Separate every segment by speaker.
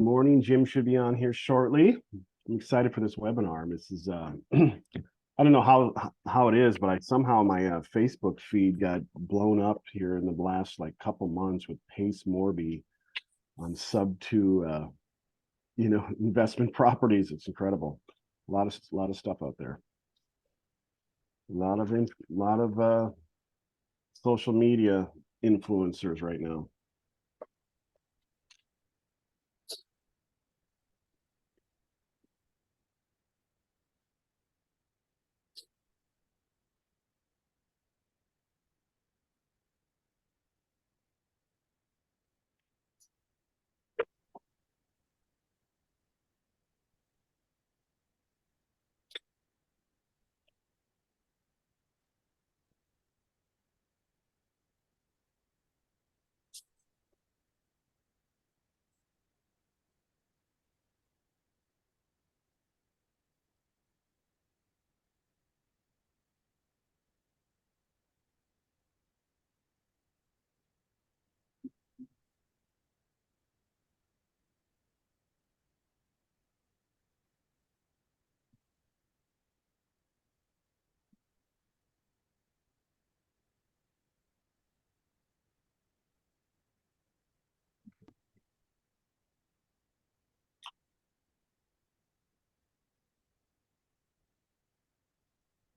Speaker 1: Morning. Jim should be on here shortly. I'm excited for this webinar. This is I don't know how it is, but I somehow my Facebook feed got blown up here in the last like couple months with Pace Morby on sub two investment properties. It's incredible. A lot of stuff out there. A lot of social media influencers right now.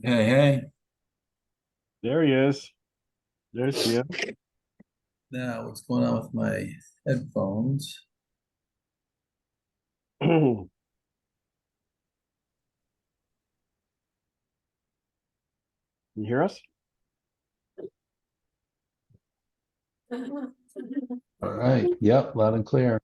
Speaker 2: Hey, hey.
Speaker 1: There he is. There's Jim.
Speaker 2: Now, what's going on with my headphones?
Speaker 1: You hear us?
Speaker 2: All right. Yep, loud and clear.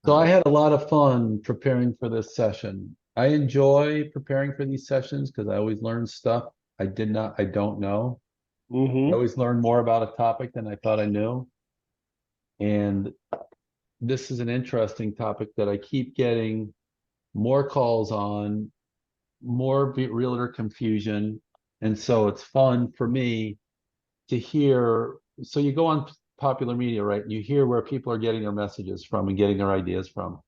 Speaker 2: So I had a lot of fun preparing for this session. I enjoy preparing for these sessions because I always learn stuff I don't know. I
Speaker 1: Mm-hmm.
Speaker 2: always learn more about a topic than I thought I knew. And this is an interesting topic that I keep getting more calls on, more realtor confusion. And so it's fun for me to hear. So you go on popular media, right? And you hear where people are getting their messages from and getting their ideas from.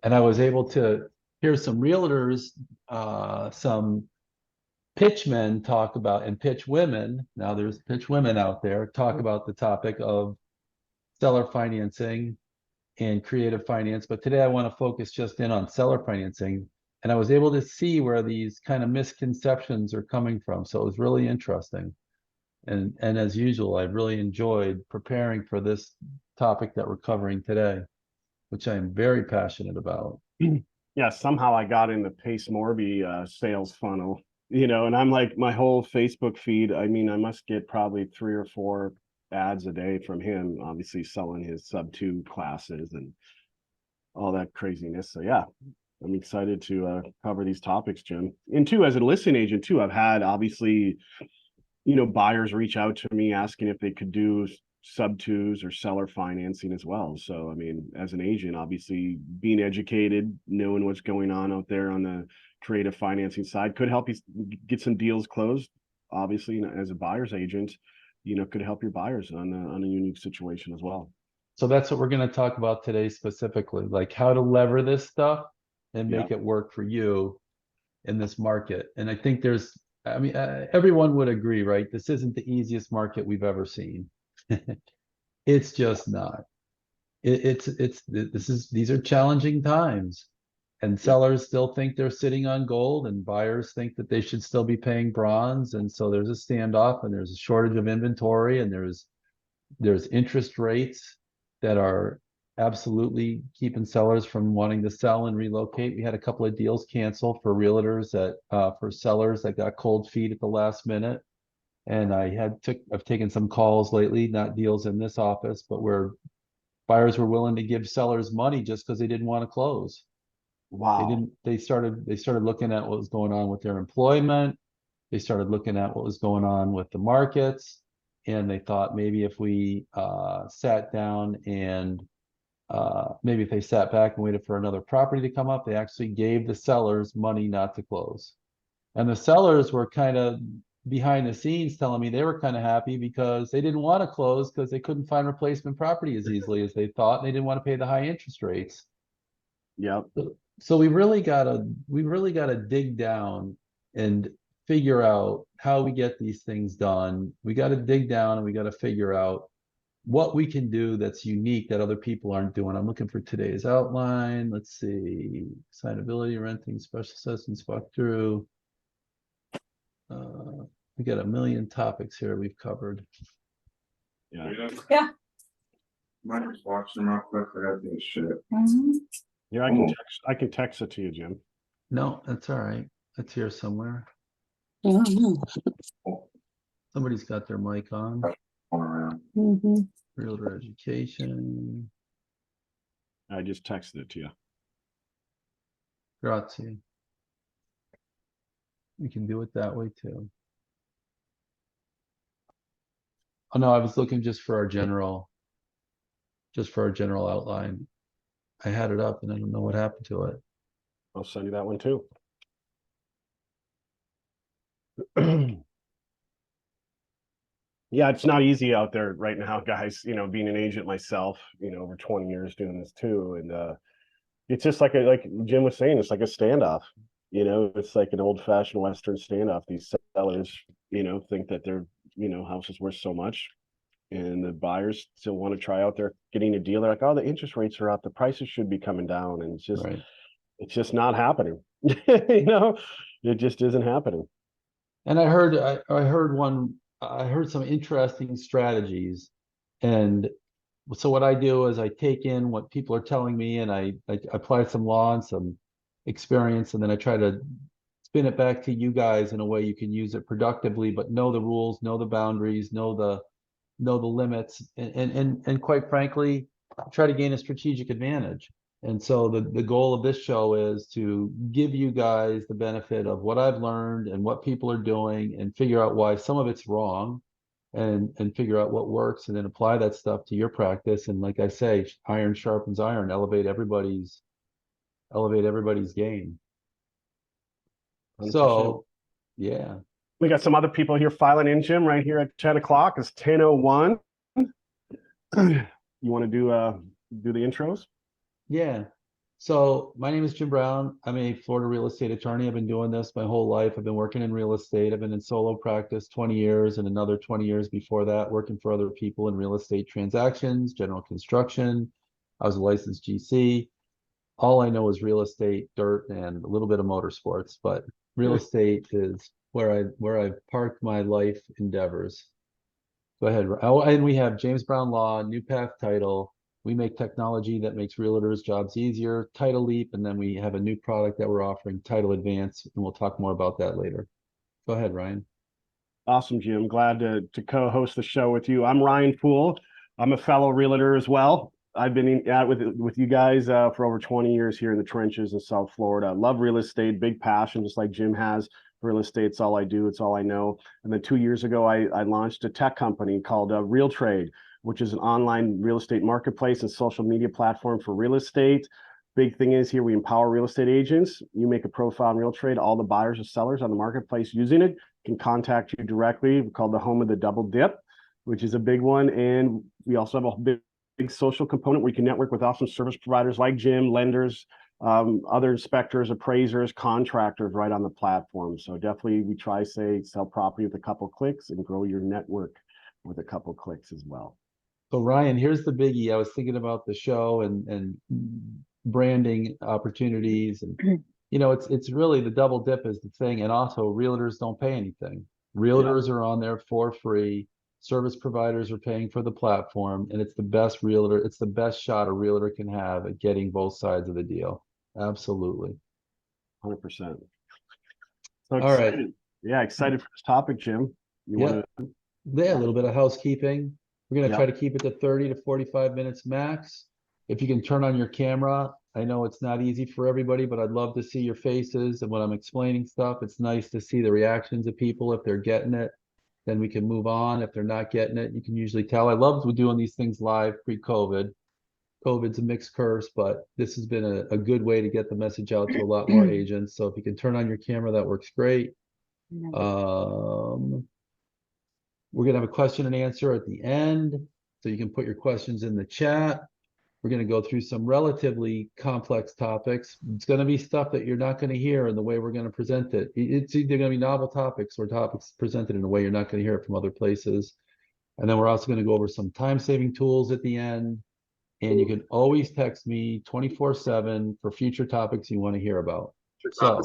Speaker 2: And I was able to hear some realtors, some pitch men talk about, and pitch women. Now there's pitch women out there talk about the topic of seller financing and creative finance. But today I want to focus just in on seller financing. And I was able to see where these kind of misconceptions are coming from. So it was really interesting. And as usual, I really enjoyed preparing for this topic that we're covering today, which I'm very passionate about.
Speaker 1: Yeah, somehow I got in the Pace Morby sales funnel, and I'm like my whole Facebook feed. I mean, I must get probably 3 or 4 ads a day from him, obviously selling his sub two classes and all that craziness. So yeah, I'm excited to cover these topics, Jim. And too, as a listing agent too, I've had obviously buyers reach out to me asking if they could do sub twos or seller financing as well. So, I mean, as an agent, obviously being educated, knowing what's going on out there on the creative financing side could help you get some deals closed. Obviously, as a buyer's agent, could help your buyers on a unique situation as well.
Speaker 2: So that's what we're going to talk about today specifically, like how to lever this stuff and
Speaker 1: Yeah.
Speaker 2: make it work for you in this market. And I think everyone would agree, right? This isn't the easiest market we've ever seen. It's just not. These are challenging times, and
Speaker 1: Yep.
Speaker 2: sellers still think they're sitting on gold, and buyers think that they should still be paying bronze. And so there's a standoff, and there's a shortage of inventory, and there's interest rates that are absolutely keeping sellers from wanting to sell and relocate. We had a couple of deals canceled for realtors that for sellers that got cold feet at the last minute. And I've taken some calls lately, not deals in this office, but where buyers were willing to give sellers money just because they didn't want to close. They
Speaker 1: Wow.
Speaker 2: didn't, they started looking at what was going on with their employment. They started looking at what was going on with the markets. And they thought maybe if we sat down and maybe if they sat back and waited for another property to come up, they actually gave the sellers money not to close. And the sellers were kind of behind the scenes telling me they were kind of happy because they didn't want to close because they couldn't find replacement property as easily as they thought, and they didn't want to pay the high interest rates.
Speaker 1: Yep.
Speaker 2: So we really gotta dig down and figure out how we get these things done. We got to dig down and we got to figure out what we can do that's unique that other people aren't doing. I'm looking for today's outline. Let's see, signability, renting, special assessments, walk through. We got a million topics here we've covered.
Speaker 1: Yeah.
Speaker 3: Yeah.
Speaker 4: Might just watch them real quick. I got this shit.
Speaker 1: Yeah, I can text it to you, Jim.
Speaker 2: No, that's all right. It's here somewhere. Somebody's got their mic on.
Speaker 4: Going around.
Speaker 2: Realtor education.
Speaker 1: I just texted it to you.
Speaker 2: Grazie. We can do it that way too. Oh no, I was looking just for our general outline. I had it up and I don't know what happened to it.
Speaker 1: I'll send you that one too. Yeah, it's not easy out there right now, guys. You know, being an agent myself, you know, over 20 years doing this too. And it's just like Jim was saying, it's like a standoff. You know, it's like an old-fashioned Western standoff. These sellers, you know, think that their, you know, house is worth so much. And the buyers still want to try out there getting a deal. They're like, oh, the interest rates are up, the prices should be coming down. And
Speaker 2: Right.
Speaker 1: it's just not happening. You know, it just isn't happening.
Speaker 2: And I heard some interesting strategies. And so what I do is I take in what people are telling me and I apply some law and some experience, and then I try to spin it back to you guys in a way you can use it productively, but know the rules, know the boundaries, know the limits, and quite frankly, try to gain a strategic advantage. And so the goal of this show is to give you guys the benefit of what I've learned and what people are doing and figure out why some of it's wrong and figure out what works and then apply that stuff to your practice. And like I say, iron sharpens iron, elevate everybody's game.
Speaker 1: 100%.
Speaker 2: So yeah.
Speaker 1: We got some other people here filing in, Jim, right here at 10 o'clock. It's 10:01. You want to do the intros?
Speaker 2: Yeah. So my name is Jim Brown. I'm a Florida real estate attorney. I've been doing this my whole life. I've been working in real estate. I've been in solo practice 20 years and another 20 years before that, working for other people in real estate transactions, general construction. I was a licensed GC. All I know is real estate, dirt, and a little bit of motorsports, but real estate is where I've parked my life endeavors. Go ahead. Oh, and we have James Brown Law, New Path Title. We make technology that makes realtors' jobs easier, Title Leap, and then we have a new product that we're offering, Title Advance, and we'll talk more about that later. Go ahead, Ryan.
Speaker 1: Awesome, Jim. Glad to co-host the show with you. I'm Ryan Poole. I'm a fellow realtor as well. I've been with you guys for over 20 years here in the trenches in South Florida. Love real estate, big passion, just like Jim has. Real estate, it's all I do, it's all I know. And then 2 years ago, I launched a tech company called RealTrade, which is an online real estate marketplace and social media platform for real estate. Big thing is here, we empower real estate agents. You make a profile in RealTrade, all the buyers and sellers on the marketplace using it can contact you directly. We're called the home of the double dip, which is a big one. And we also have a big social component where you can network with awesome service providers like Jim, lenders, other inspectors, appraisers, contractors right on the platform. So definitely we try sell property with a couple clicks and grow your network with a couple clicks as well.
Speaker 2: So Ryan, here's the biggie. I was thinking about the show and branding opportunities, and you know, it's really the double dip is the thing. And also realtors don't pay anything. Realtors are on there for free. Service providers are paying for the platform, and it's the best shot a realtor can have at getting both sides of the deal. Absolutely.
Speaker 1: 100%. So
Speaker 2: All
Speaker 1: excited.
Speaker 2: right.
Speaker 1: Yeah, excited for this topic, Jim.
Speaker 2: Yeah, a little bit of housekeeping. We're going to try to keep it to 30 to 45 minutes max. If you can turn on your camera, I know it's not easy for everybody, but I'd love to see your faces. And when I'm explaining stuff, it's nice to see the reactions of people. If they're getting it, then we can move on. If they're not getting it, you can usually tell. I loved doing these things live pre-COVID. COVID's a mixed curse, but this has been a good way to get the message out to a lot more agents. So if you can turn on your camera, that works great. We're gonna have a question and answer at the end, so you can put your questions in the chat. We're gonna go through some relatively complex topics. It's gonna be stuff that you're not gonna hear in the way we're gonna present it. It's either gonna be novel topics or topics presented in a way you're not gonna hear it from other places. And then we're also gonna go over some time-saving tools at the end. And you can always text me 24/7 for future topics you want to hear about. So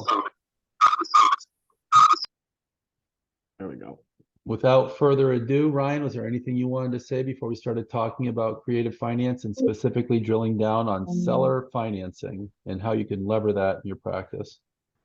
Speaker 1: There we go.
Speaker 2: without further ado, Ryan, was there anything you wanted to say before we started talking about creative finance and specifically drilling down on seller financing and how you can lever that in your practice?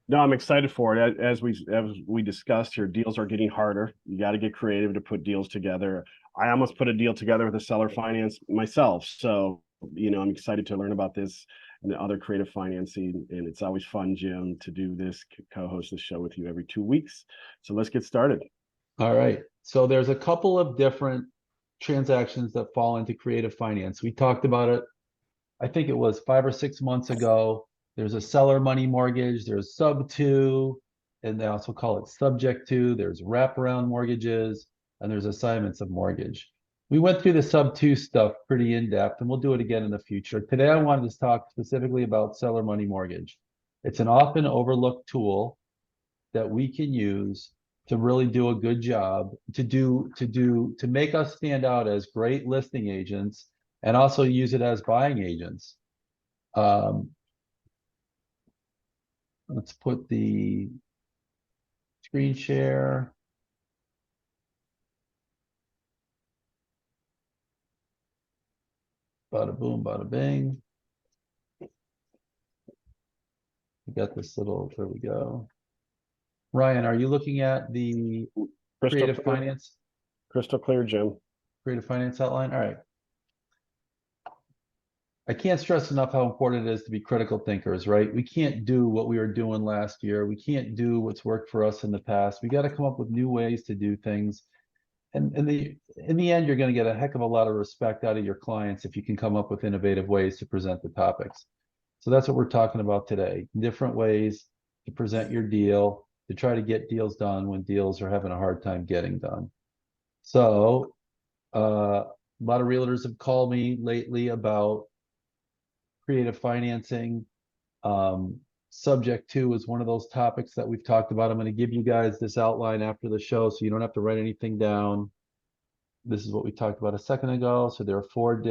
Speaker 1: No, I'm excited for it. As we discussed here, deals are getting harder. You got to get creative to put deals together. I almost put a deal together with a seller finance myself. So, I'm excited to learn about this and the other creative financing. And it's always fun, Jim, to do this, co-host the show with you every 2 weeks. So let's get started.
Speaker 2: All right. So there's a couple of different transactions that fall into creative finance. We talked about it, I think it was 5 or 6 months ago. There's a seller money mortgage, there's sub two, and they also call it subject to, there's wraparound mortgages, and there's assignments of mortgage. We went through the sub two stuff pretty in depth, and we'll do it again in the future. Today, I wanted to talk specifically about seller money mortgage. It's an often overlooked tool that we can use to really do a good job, to make us stand out as great listing agents, and also use it as buying agents. Let's put the screen share. Bada boom, bada bing. We got this little, there we go. Ryan, are you looking at the creative finance?
Speaker 1: Crystal clear, Jim.
Speaker 2: Creative finance outline? All right. I can't stress enough how important it is to be critical thinkers, right? We can't do what we were doing last year. We can't do what's worked for us in the past. We got to come up with new ways to do things. And in the end, you're going to get a heck of a lot of respect out of your clients if you can come up with innovative ways to present the topics. So that's what we're talking about today. Different ways to present your deal, to try to get deals done when deals are having a hard time getting done. So a lot of realtors have called me lately about creative financing. Subject to is one of those topics that we've talked about. I'm going to give you guys this outline after the show so you don't have to write anything down. This is what we talked about a second ago. So there are four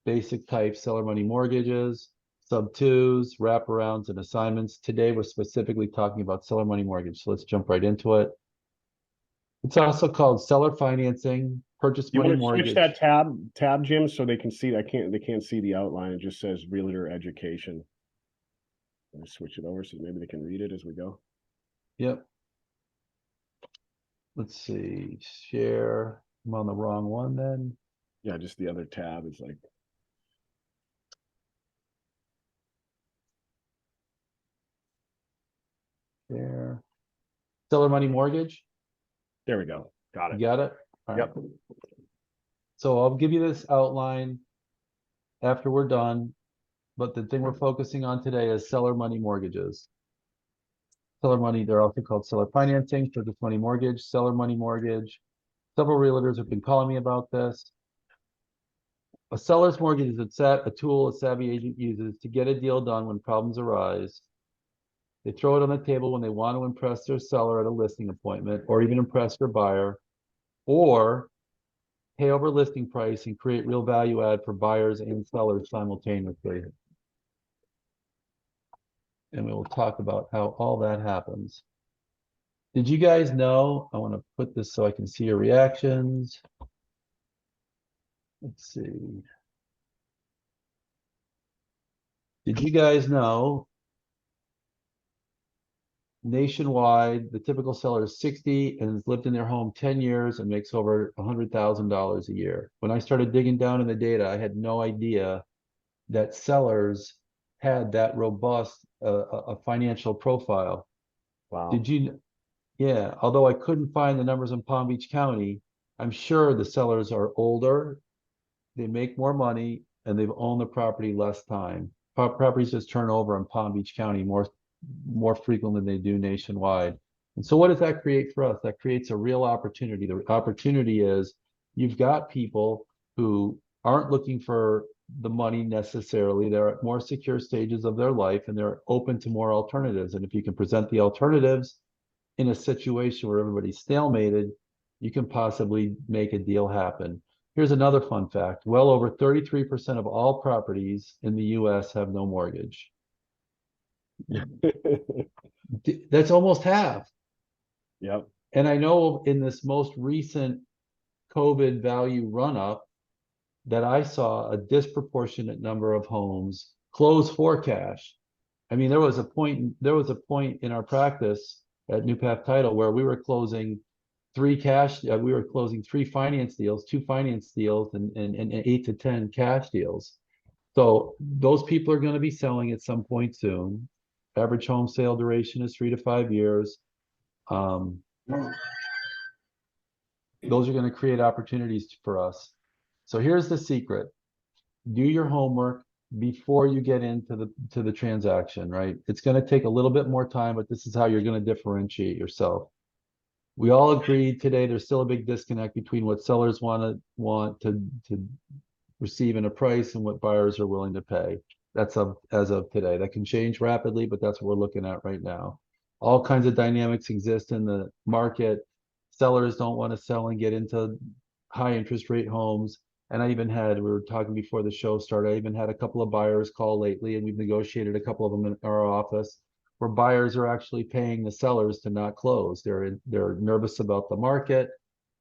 Speaker 2: basic types: seller money mortgages, sub twos, wraparounds, and assignments. Today, we're specifically talking about seller money mortgage. So let's jump right into it. It's also called seller financing, purchase money mortgage.
Speaker 1: Switch that tab, Jim, so they can see. They can't see the outline. It just says realtor education. Let me switch it over so maybe they can read it as we go.
Speaker 2: Yep. Let's see. Share. I'm on the wrong one then.
Speaker 1: Yeah, just the other tab is like.
Speaker 2: Share. Seller money mortgage.
Speaker 1: There we go. Got it.
Speaker 2: You got it? All
Speaker 1: Yep.
Speaker 2: right. So I'll give you this outline after we're done. But the thing we're focusing on today is seller money mortgages. Seller money, they're also called seller financing, purchase money mortgage, seller money mortgage. Several realtors have been calling me about this. A seller's mortgage is a tool a savvy agent uses to get a deal done when problems arise. They throw it on the table when they want to impress their seller at a listing appointment, or even impress their buyer, or pay over listing price and create real value add for buyers and sellers simultaneously. And we will talk about how all that happens. Did you guys know? I want to put this so I can see your reactions. Let's see. Did you guys know nationwide, the typical seller is 60 and has lived in their home 10 years and makes over $100,000 a year? When I started digging down in the data, I had no idea that sellers had that robust a financial profile.
Speaker 1: Wow.
Speaker 2: Did you? Yeah, although I couldn't find the numbers in Palm Beach County, I'm sure the sellers are older, they make more money, and they've owned the property less time. Properties just turn over in Palm Beach County more frequently than they do nationwide. And so what does that create for us? That creates a real opportunity. The opportunity is you've got people who aren't looking for the money necessarily. They're at more secure stages of their life and they're open to more alternatives. And if you can present the alternatives in a situation where everybody's stalemated, you can possibly make a deal happen. Here's another fun fact. Well over 33% of all properties in the US have no mortgage. That's almost half.
Speaker 1: Yep.
Speaker 2: And I know in this most recent COVID value run up that I saw a disproportionate number of homes close for cash. I mean, there was a point in our practice at New Path Title where we were closing three finance deals, two finance deals, and 8 to 10 cash deals. So those people are going to be selling at some point soon. Average home sale duration is 3 to 5 years. Those are going to create opportunities for us. So here's the secret. Do your homework before you get into the transaction, right? It's going to take a little bit more time, but this is how you're going to differentiate yourself. We all agree today there's still a big disconnect between what sellers want to receive in a price and what buyers are willing to pay. That's as of today. That can change rapidly, but that's what we're looking at right now. All kinds of dynamics exist in the market. Sellers don't want to sell and get into high interest rate homes. And we were talking before the show started, I even had a couple of buyers call lately, and we've negotiated a couple of them in our office where buyers are actually paying the sellers to not close. They're nervous about the market.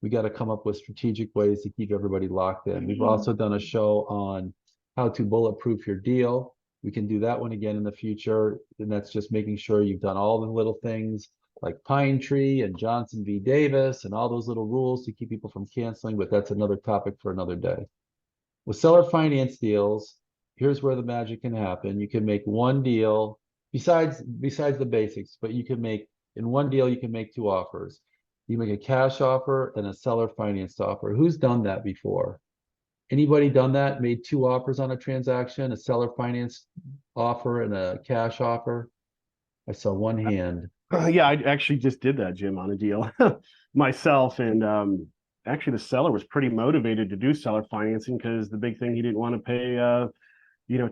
Speaker 2: We got to come up with strategic ways to keep everybody locked in. We've also done a show on how to bulletproof your deal. We can do that one again in the future. And that's just making sure you've done all the little things like Pine Tree and Johnson v. Davis and all those little rules to keep people from canceling, but that's another topic for another day. With seller finance deals, here's where the magic can happen. You can make one deal besides the basics, but you can make in one deal, you can make two offers. You make a cash offer and a seller financed offer. Who's done that before? Anybody done that? Made two offers on a transaction, a seller finance offer and a cash offer? I saw one hand.
Speaker 1: Yeah, I actually just did that, Jim, on a deal myself. And actually, the seller was pretty motivated to do seller financing because the big thing, he didn't want to pay,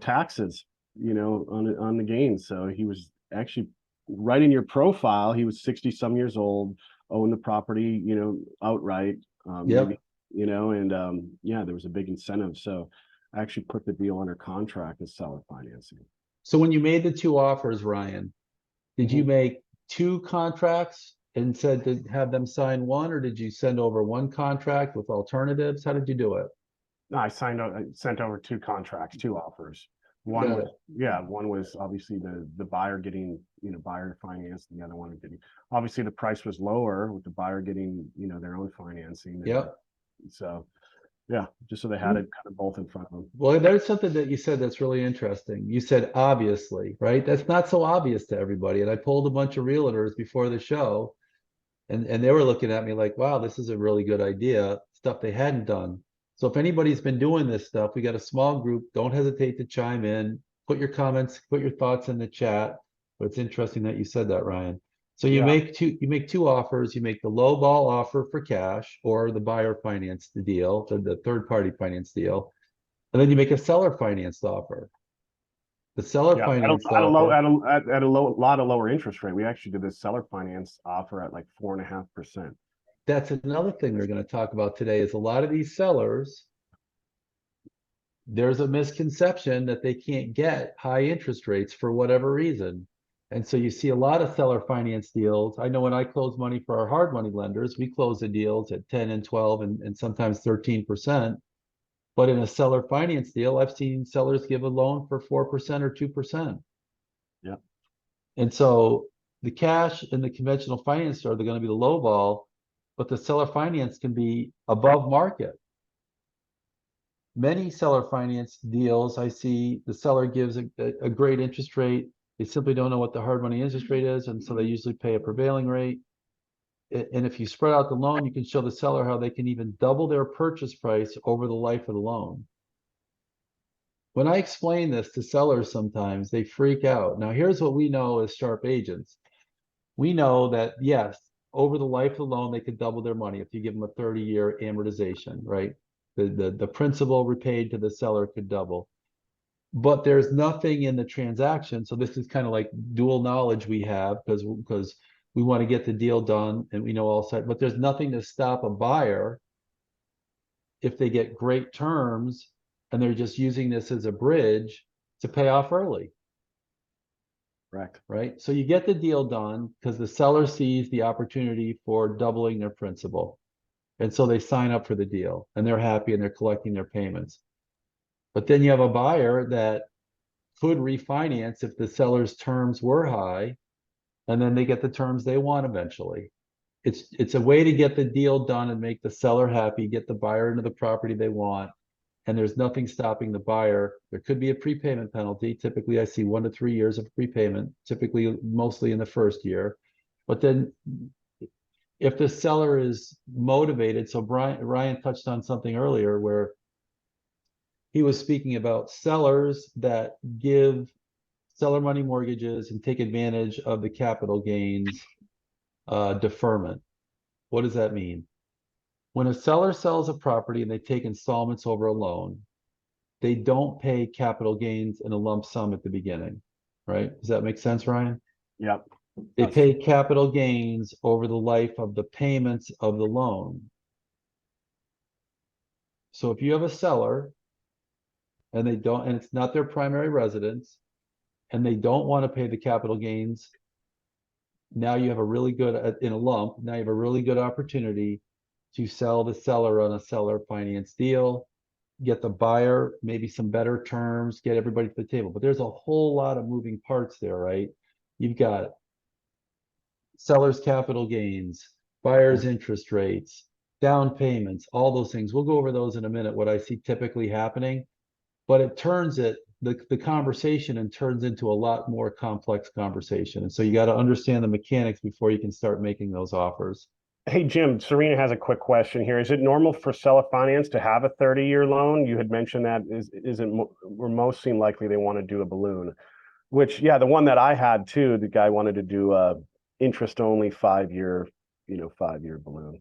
Speaker 1: taxes, on the gains. So he was actually right in your profile. He was 60 some years old, owned the property, outright.
Speaker 2: Yep.
Speaker 1: Maybe, yeah, there was a big incentive. So I actually put the deal under contract as seller financing.
Speaker 2: So when you made the two offers, Ryan, did you make two contracts and said to have them sign one, or did you send over one contract with alternatives? How did you do it?
Speaker 1: No, I sent over two contracts, two offers. One
Speaker 2: Got
Speaker 1: was, yeah, one was obviously the buyer getting, buyer finance. The other one getting, obviously the price was lower with the buyer getting, their own financing.
Speaker 2: Yep.
Speaker 1: So, yeah, just so they had it kind of both in front of them.
Speaker 2: Well, there's something that you said that's really interesting. You said obviously, right? That's not so obvious to everybody. And I pulled a bunch of realtors before the show, and they were looking at me like, wow, this is a really good idea, stuff they hadn't done. So if anybody's been doing this stuff, we got a small group. Don't hesitate to chime in, put your comments, put your thoughts in the chat. But it's interesting that you said that, Ryan. So you make two offers. You make the low ball offer for cash or the buyer finance the deal, the third party finance deal. And then you make a seller financed offer. The seller financed offer.
Speaker 1: At a lot of lower interest rate. We actually did this seller finance offer at like 4.5%.
Speaker 2: That's another thing we're going to talk about today is a lot of these sellers, there's a misconception that they can't get high interest rates for whatever reason. And so you see a lot of seller finance deals. I know when I close money for our hard money lenders, we close the deals at 10 and 12 and sometimes 13%. But in a seller finance deal, I've seen sellers give a loan for 4% or 2%.
Speaker 1: Yeah.
Speaker 2: And so the cash and the conventional finance are they're going to be the low ball, but the seller finance can be above market. Many seller finance deals, I see the seller gives a great interest rate. They simply don't know what the hard money interest rate is, and so they usually pay a prevailing rate. And if you spread out the loan, you can show the seller how they can even double their purchase price over the life of the loan. When I explain this to sellers sometimes, they freak out. Now, here's what we know as sharp agents. we know that, yes, over the life of the loan, they could double their money if you give them a 30-year amortization, right? The principal repaid to the seller could double. But there's nothing in the transaction. So this is kind of like dual knowledge we have because we want to get the deal done and we know all set, but there's nothing to stop a buyer if they get great terms and they're just using this as a bridge to pay off early.
Speaker 1: Correct.
Speaker 2: Right? So you get the deal done because the seller sees the opportunity for doubling their principal. And so they sign up for the deal and they're happy and they're collecting their payments. But then you have a buyer that could refinance if the seller's terms were high, and then they get the terms they want eventually. It's a way to get the deal done and make the seller happy, get the buyer into the property they want, and there's nothing stopping the buyer. There could be a prepayment penalty. Typically, I see 1 to 3 years of prepayment, typically mostly in the first year. But then if the seller is motivated, so Ryan touched on something earlier where he was speaking about sellers that give seller money mortgages and take advantage of the capital gains deferment. What does that mean? When a seller sells a property and they take installments over a loan, they don't pay capital gains in a lump sum at the beginning, right? Does that make sense, Ryan?
Speaker 1: Yep.
Speaker 2: They pay capital gains over the life of the payments of the loan. So if you have a seller and they don't, and it's not their primary residence, and they don't want to pay the capital gains, now you have a really good, in a lump, now you have a really good opportunity to sell the seller on a seller finance deal, get the buyer maybe some better terms, get everybody to the table. But there's a whole lot of moving parts there, right? You've got seller's capital gains, buyer's interest rates, down payments, all those things. We'll go over those in a minute, what I see typically happening. But it turns it, the conversation and turns into a lot more complex conversation. And so you got to understand the mechanics before you can start making those offers.
Speaker 1: Hey, Jim, Serena has a quick question here. Is it normal for seller finance to have a 30-year loan? You had mentioned that we're most seem likely they want to do a balloon, which, yeah, the one that I had too, the guy wanted to do a interest only 5-year, 5-year balloon.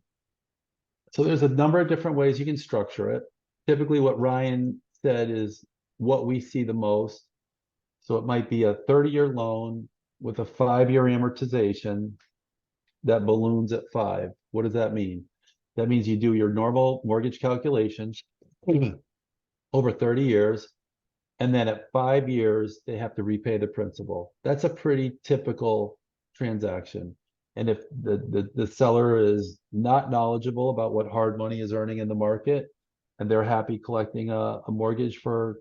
Speaker 2: So there's a number of different ways you can structure it. Typically what Ryan said is what we see the most. So it might be a 30-year loan with a 5-year amortization that balloons at 5. What does that mean? That means you do your normal mortgage calculations over 30 years, and then at 5 years, they have to repay the principal. That's a pretty typical transaction. And if the seller is not knowledgeable about what hard money is earning in the market, and they're happy collecting a mortgage for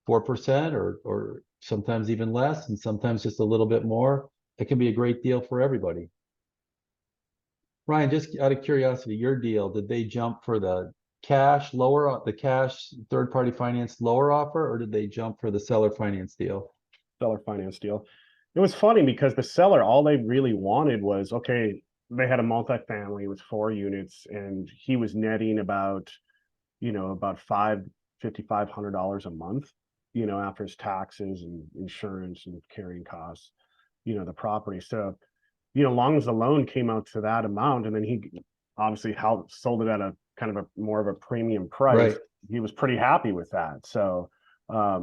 Speaker 2: 4% or sometimes even less, and sometimes just a little bit more, it can be a great deal for everybody. Ryan, just out of curiosity, your deal, did they jump for the cash third-party finance lower offer, or did they jump for the seller finance deal?
Speaker 1: Seller finance deal. It was funny because the seller, all they really wanted was, okay, they had a multifamily, it was 4 units, and he was netting about $5,500 a month, after his taxes and insurance and carrying costs, the property. So, long as the loan came out to that amount, and then he obviously sold it at a kind of a more of a premium price,
Speaker 2: Right.
Speaker 1: he was pretty happy with that. So, I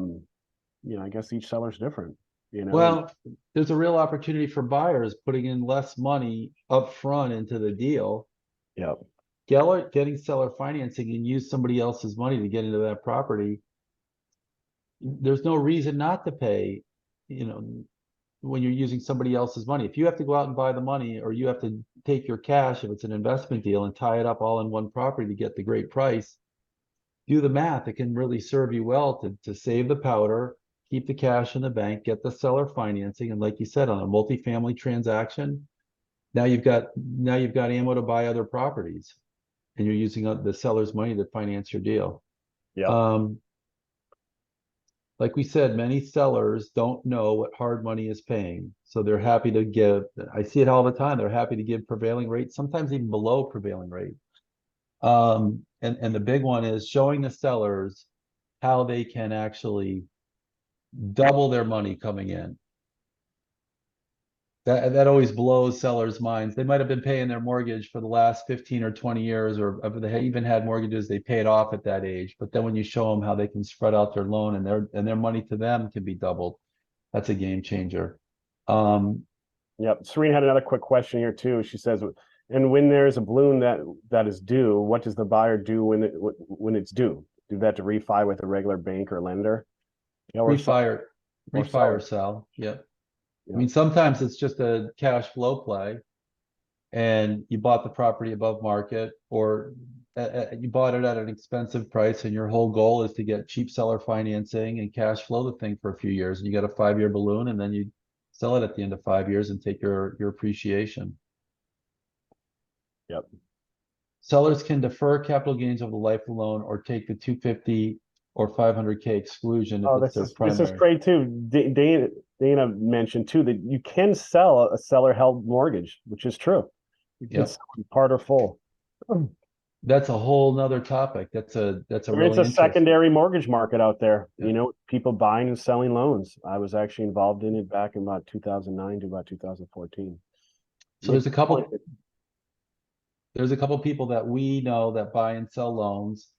Speaker 1: guess each seller's different,
Speaker 2: Well, there's a real opportunity for buyers putting in less money up front into the deal.
Speaker 1: Yep.
Speaker 2: Getting seller financing and use somebody else's money to get into that property. There's no reason not to pay, when you're using somebody else's money. If you have to go out and buy the money, or you have to take your cash if it's an investment deal and tie it up all in one property to get the great price, do the math. It can really serve you well to save the powder, keep the cash in the bank, get the seller financing, and like you said, on a multifamily transaction, now you've got ammo to buy other properties, and you're using the seller's money to finance your deal.
Speaker 1: Yeah.
Speaker 2: Like we said, many sellers don't know what hard money is paying. So they're happy to give, I see it all the time, they're happy to give prevailing rate, sometimes even below prevailing rate. And the big one is showing the sellers how they can actually double their money coming in. That always blows sellers' minds. They might have been paying their mortgage for the last 15 or 20 years, or they even had mortgages they paid off at that age. But then when you show them how they can spread out their loan and their money to them can be doubled, that's a game changer.
Speaker 1: Yep. Serena had another quick question here too. She says, and when there's a balloon that is due, what does the buyer do when it's due? Do that to refi with a regular bank or lender? Yeah, or
Speaker 2: Refire,
Speaker 1: or
Speaker 2: refire,
Speaker 1: sell.
Speaker 2: sell. Yep.
Speaker 1: Yeah.
Speaker 2: I mean, sometimes it's just a cash flow play, and you bought the property above market, or you bought it at an expensive price, and your whole goal is to get cheap seller financing and cash flow the thing for a few years, and you got a 5-year balloon, and then you sell it at the end of 5 years and take your appreciation.
Speaker 1: Yep.
Speaker 2: Sellers can defer capital gains over the life of the loan or take the 250 or 500K exclusion if
Speaker 1: Oh,
Speaker 2: it's their
Speaker 1: this is
Speaker 2: primary.
Speaker 1: great too. Dana mentioned too that you can sell a seller held mortgage, which is true. You can
Speaker 2: Yep.
Speaker 1: sell it part or full.
Speaker 2: That's a whole nother topic. That's a
Speaker 1: There is
Speaker 2: really
Speaker 1: a
Speaker 2: interesting.
Speaker 1: secondary mortgage market out there.
Speaker 2: Yeah.
Speaker 1: You know, people buying and selling loans. I was actually involved in it back in about 2009 to about 2014.
Speaker 2: So there's a couple people that we know that buy and sell loans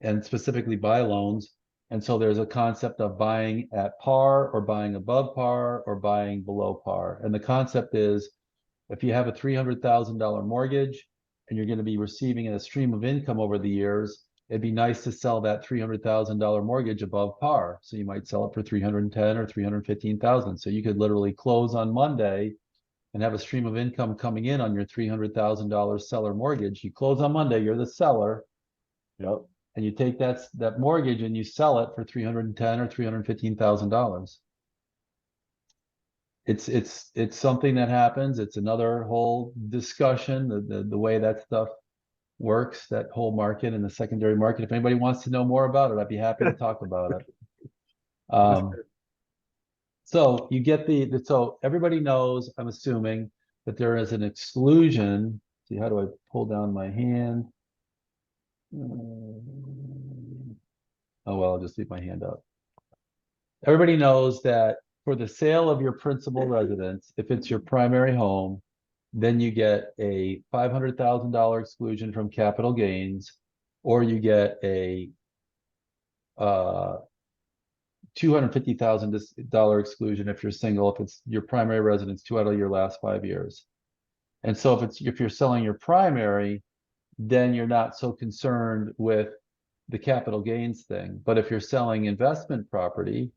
Speaker 2: and specifically buy loans. And so there's a concept of buying at par or buying above par or buying below par. And the concept is if you have a $300,000 mortgage and you're going to be receiving a stream of income over the years, it'd be nice to sell that $300,000 mortgage above par. So you might sell it for 310 or 315,000. So you could literally close on Monday and have a stream of income coming in on your $300,000 seller mortgage. You close on Monday, you're the seller.
Speaker 1: Yep.
Speaker 2: And you take that mortgage and you sell it for 310 or $315,000. It's something that happens. It's another whole discussion, the way that stuff works, that whole market and the secondary market. If anybody wants to know more about it, I'd be happy to talk about it. So you get so everybody knows, I'm assuming, that there is an exclusion. See, how do I pull down my hand? Oh, well, I'll just leave my hand up. Everybody knows that for the sale of your principal residence, if it's your primary home, then you get a $500,000 exclusion from capital gains, or you get a $250,000 exclusion if you're single, if it's your primary residence 2 out of your last 5 years. And so if you're selling your primary, then you're not so concerned with the capital gains thing. But if you're selling investment property,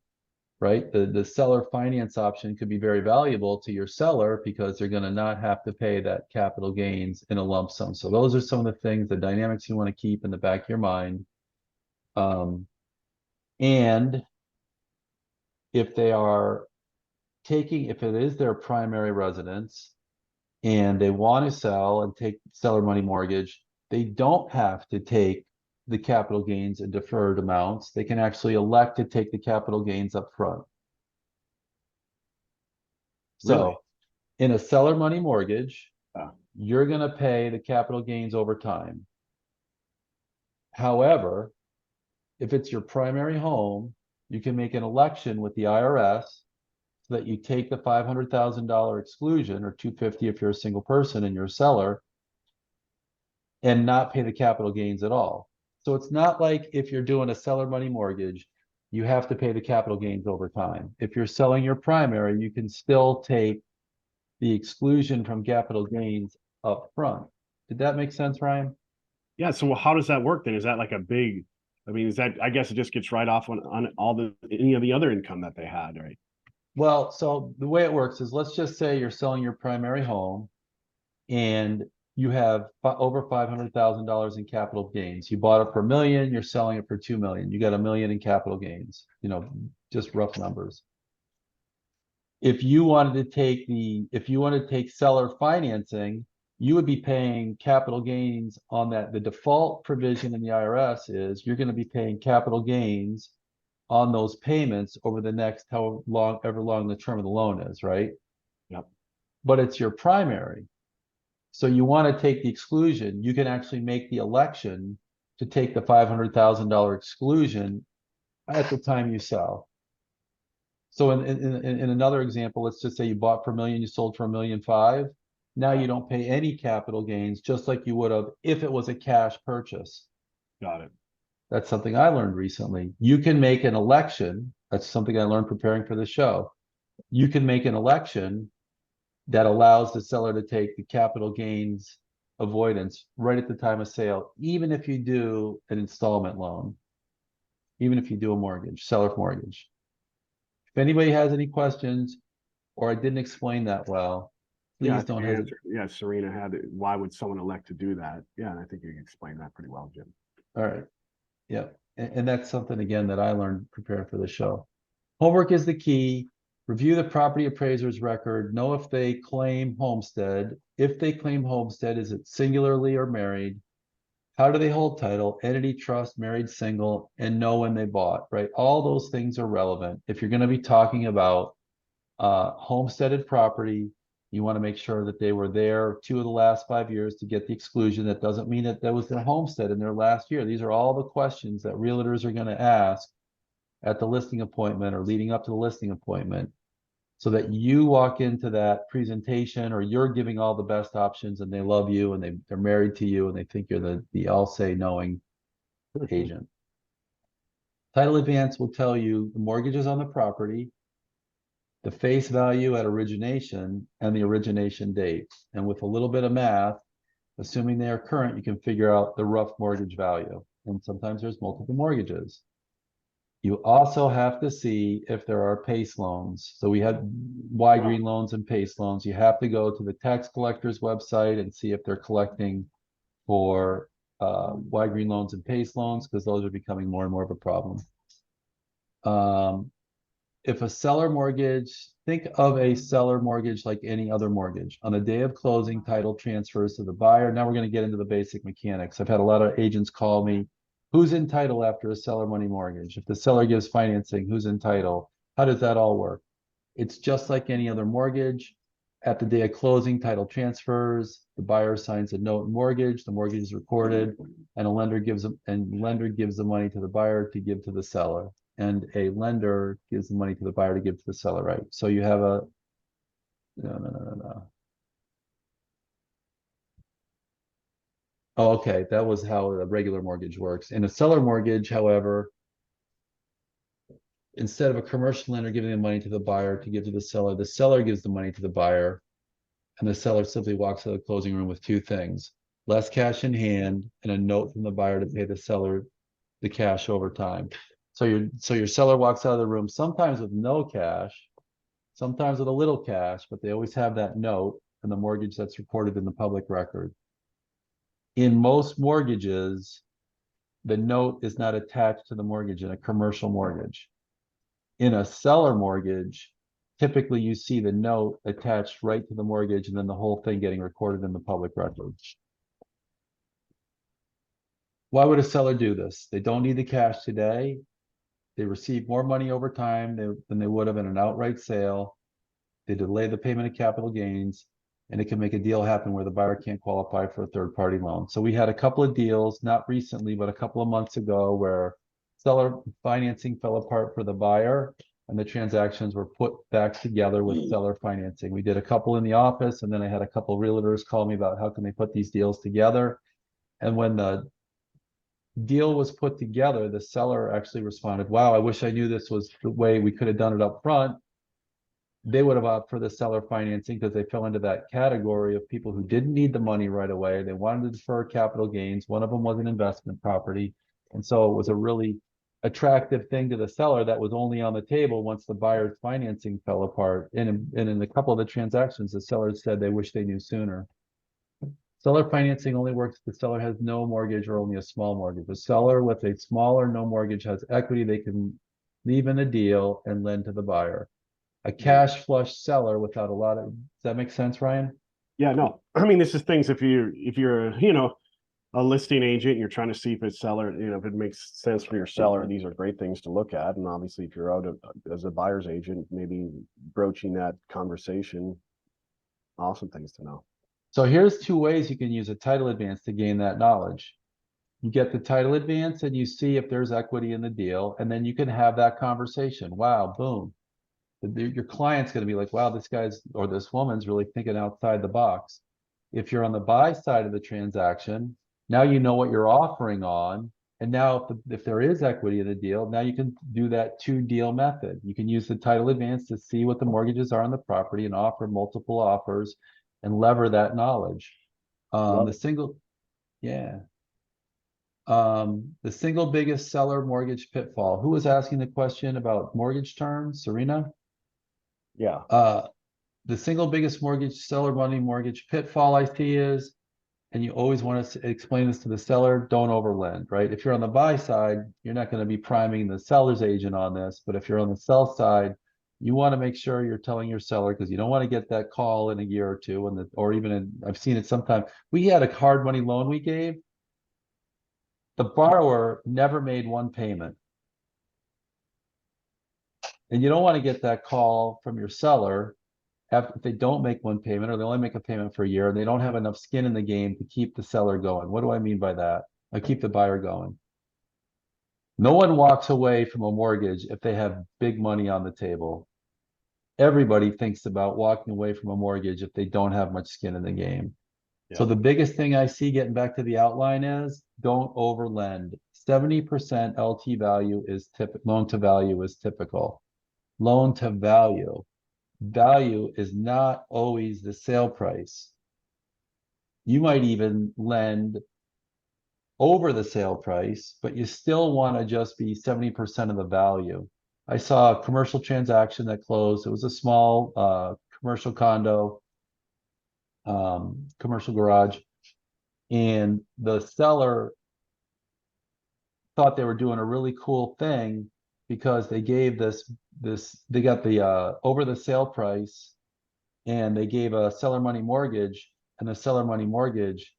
Speaker 2: right, the seller finance option could be very valuable to your seller because they're going to not have to pay that capital gains in a lump sum. So those are some of the things, the dynamics you want to keep in the back of your mind. And if if it is their primary residence and they want to sell and take seller money mortgage, they don't have to take the capital gains and deferred amounts. They can actually elect to take the capital gains up front. So
Speaker 1: Really?
Speaker 2: in a seller money mortgage,
Speaker 1: Oh.
Speaker 2: you're going to pay the capital gains over time. However, if it's your primary home, you can make an election with the IRS so that you take the $500,000 exclusion, or 250 if you're a single person and you're a seller, and not pay the capital gains at all. So it's not like if you're doing a seller money mortgage, you have to pay the capital gains over time. If you're selling your primary, you can still take the exclusion from capital gains up front. Did that make sense, Ryan?
Speaker 1: Yeah. So how does that work then? Is that like a big, I mean, I guess it just gets right off on all any of the other income that they had, right?
Speaker 2: Well, so the way it works is, let's just say you're selling your primary home and you have over $500,000 in capital gains. You bought it for $1 million, you're selling it for $2 million. You got $1 million in capital gains, just rough numbers. If you wanted to take seller financing, you would be paying capital gains on that. The default provision in the IRS is you're going to be paying capital gains on those payments over the next ever long the term of the loan is, right?
Speaker 1: Yep.
Speaker 2: But it's your primary. So you want to take the exclusion, you can actually make the election to take the $500,000 exclusion at the time you sell. So in another example, let's just say you bought for $1 million, you sold for $1.5 million. Now you don't pay any capital gains, just like you would have if it was a cash purchase.
Speaker 1: Got it.
Speaker 2: That's something I learned recently. You can make an election. That's something I learned preparing for the show. You can make an election that allows the seller to take the capital gains avoidance right at the time of sale, even if you do an installment loan, even if you do a mortgage, seller mortgage. If anybody has any questions, or I didn't explain that well,
Speaker 1: Yeah, I
Speaker 2: please
Speaker 1: think
Speaker 2: don't
Speaker 1: you
Speaker 2: hesitate.
Speaker 1: answered- yeah, Serena had it. Why would someone elect to do that? Yeah, and I think you explained that pretty well, Jim.
Speaker 2: All right. Yeah. And that's something, again, that I learned preparing for the show. Homework is the key. Review the property appraiser's record. Know if they claim homestead. If they claim homestead, is it singularly or married? How do they hold title? Entity, trust, married, single, and know when they bought, right? All those things are relevant. If you're going to be talking about homesteaded property, you want to make sure that they were there 2 of the last 5 years to get the exclusion. That doesn't mean that was their homestead in their last year. These are all the questions that realtors are going to ask at the listing appointment or leading up to the listing appointment, so that you walk into that presentation, or you're giving all the best options, and they love you, and they're married to you, and they think you're the all say knowing agent. Title advance will tell you the mortgages on the property, the face value at origination, and the origination date. And with a little bit of math, assuming they are current, you can figure out the rough mortgage value. And sometimes there's multiple mortgages. You also have to see if there are PACE loans. So we had wide green loans and PACE loans. You have to go to the tax collector's website and see if they're collecting for wide green loans and PACE loans, because those are becoming more and more of a problem. If a seller mortgage, think of a seller mortgage like any other mortgage. On the day of closing, title transfers to the buyer. Now we're going to get into the basic mechanics. I've had a lot of agents call me, who's in title after a seller money mortgage? If the seller gives financing, who's in title? How does that all work? It's just like any other mortgage. At the day of closing, title transfers, the buyer signs a note and mortgage, the mortgage is recorded, and a lender gives the money to the buyer to give to the seller. And a lender gives the money to the buyer to give to the seller, right? So you have a, no. Oh, okay, that was how a regular mortgage works. In a seller mortgage, however, instead of a commercial lender giving the money to the buyer to give to the seller gives the money to the buyer, and the seller simply walks out of the closing room with 2 things: less cash in hand and a note from the buyer to pay the seller the cash over time. So your seller walks out of the room sometimes with no cash, sometimes with a little cash, but they always have that note and the mortgage that's recorded in the public record. In most mortgages, the note is not attached to the mortgage in a commercial mortgage. In a seller mortgage, typically you see the note attached right to the mortgage and then the whole thing getting recorded in the public record. Why would a seller do this? They don't need the cash today. They receive more money over time than they would have in an outright sale. They delay the payment of capital gains, and it can make a deal happen where the buyer can't qualify for a third-party loan. So we had a couple of deals, not recently, but a couple of months ago, where seller financing fell apart for the buyer, and the transactions were put back together with seller financing. We did a couple in the office, and then I had a couple of realtors call me about how can they put these deals together. And when the deal was put together, the seller actually responded, wow, I wish I knew this was the way we could have done it up front. They would have opted for the seller financing because they fell into that category of people who didn't need the money right away. They wanted to defer capital gains. One of them was an investment property. And so it was a really attractive thing to the seller that was only on the table once the buyer's financing fell apart. And in a couple of the transactions, the sellers said they wish they knew sooner. Seller financing only works if the seller has no mortgage or only a small mortgage. The seller with a small or no mortgage has equity they can leave in the deal and lend to the buyer. A cash flush seller without a lot of, does that make sense, Ryan?
Speaker 1: Yeah, no. I mean, this is things if you're a listing agent and you're trying to see if it's seller, if it makes sense for your seller, these are great things to look at. And obviously, if you're out as a buyer's agent, maybe broaching that conversation, awesome things to know.
Speaker 2: So here's 2 ways you can use a title advance to gain that knowledge. You get the title advance and you see if there's equity in the deal, and then you can have that conversation. Wow, boom. your client's going to be like, wow, this guy's or this woman's really thinking outside the box. If you're on the buy side of the transaction, now you know what you're offering on. And now if there is equity in the deal, now you can do that two deal method. You can use the title advance to see what the mortgages are on the property and offer multiple offers and lever that knowledge.
Speaker 1: Love
Speaker 2: The
Speaker 1: it.
Speaker 2: single, yeah. The single biggest seller mortgage pitfall. Who was asking the question about mortgage terms? Serena?
Speaker 1: Yeah.
Speaker 2: The single biggest mortgage seller money mortgage pitfall I see is, and you always want to explain this to the seller, don't overlend, right? If you're on the buy side, you're not going to be priming the seller's agent on this, but if you're on the sell side, you want to make sure you're telling your seller because you don't want to get that call in a year or two, and or even I've seen it sometimes. We had a hard money loan we gave. The borrower never made one payment. And you don't want to get that call from your seller if they don't make one payment or they only make a payment for a year and they don't have enough skin in the game to keep the seller going. What do I mean by that? I keep the buyer going. No one walks away from a mortgage if they have big money on the table. Everybody thinks about walking away from a mortgage if they don't have much skin in the game. So
Speaker 1: Yeah.
Speaker 2: the biggest thing I see getting back to the outline is don't overlend. 70% LT value is loan to value is typical. Loan to value. Value is not always the sale price. You might even lend over the sale price, but you still want to just be 70% of the value. I saw a commercial transaction that closed. It was a small commercial condo, commercial garage, and the seller thought they were doing a really cool thing because they gave they got the over the sale price and they gave a seller money mortgage, and the seller money mortgage,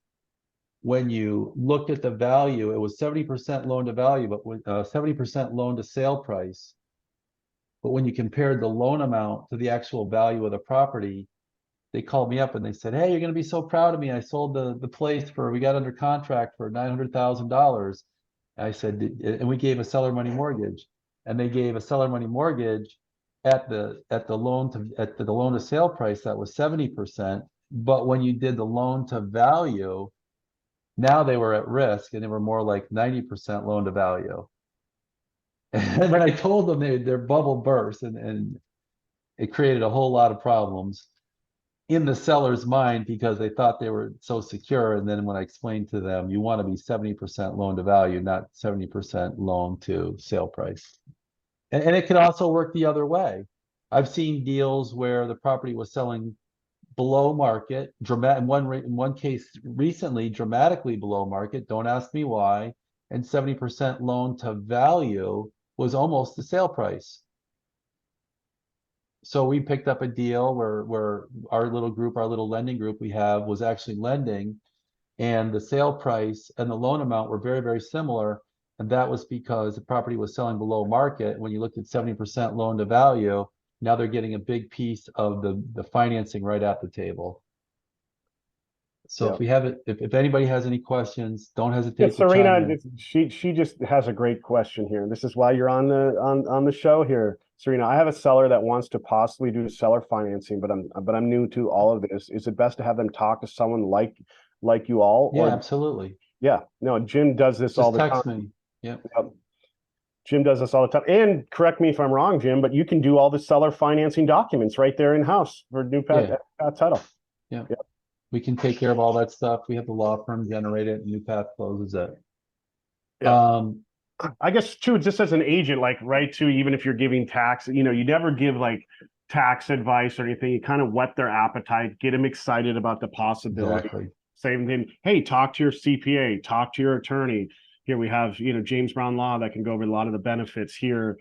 Speaker 2: when you looked at the value, it was 70% loan to value, but with 70% loan to sale price. But when you compared the loan amount to the actual value of the property, they called me up and they said, hey, you're going to be so proud of me. I sold the place we got under contract for $900,000. I said, and we gave a seller money mortgage, and they gave a seller money mortgage at the loan to sale price that was 70%. But when you did the loan to value, now they were at risk and they were more like 90% loan to value. And when I told them their bubble burst and it created a whole lot of problems in the seller's mind because they thought they were so secure. And then when I explained to them, you want to be 70% loan to value, not 70% loan to sale price. And it can also work the other way. I've seen deals where the property was selling below market, in one case recently, dramatically below market. Don't ask me why. And 70% loan to value was almost the sale price. So we picked up a deal where our little lending group we have was actually lending, and the sale price and the loan amount were very, very similar. And that was because the property was selling below market. When you looked at 70% loan to value, now they're getting a big piece of the financing right at the table. So if anybody has any questions, don't hesitate to
Speaker 1: Serena,
Speaker 2: chime in.
Speaker 1: she just has a great question here. This is why you're on the show here, Serena. I have a seller that wants to possibly do seller financing, but I'm new to all of this. Is it best to have them talk to someone like you all?
Speaker 2: Yeah,
Speaker 1: or,
Speaker 2: absolutely.
Speaker 1: yeah, no, Jim does this all
Speaker 2: Just
Speaker 1: the
Speaker 2: text
Speaker 1: time.
Speaker 2: me. Yep.
Speaker 1: Jim does this all the time. And correct me if I'm wrong, Jim, but you can do all the seller financing documents right there in house for new Pat title.
Speaker 2: Yeah.
Speaker 1: Yep.
Speaker 2: We can take care of all that stuff. We have the law firm generate it, and New Path closes it.
Speaker 1: Yeah. I guess too, just as an agent, like right too, even if you're giving tax, you never give like tax advice or anything. You kind of whet their appetite, get them excited about the possibility.
Speaker 2: Exactly.
Speaker 1: Same thing. Hey, talk to your CPA, talk to your attorney. Here we have, James Brown Law that can go over a lot of the benefits here,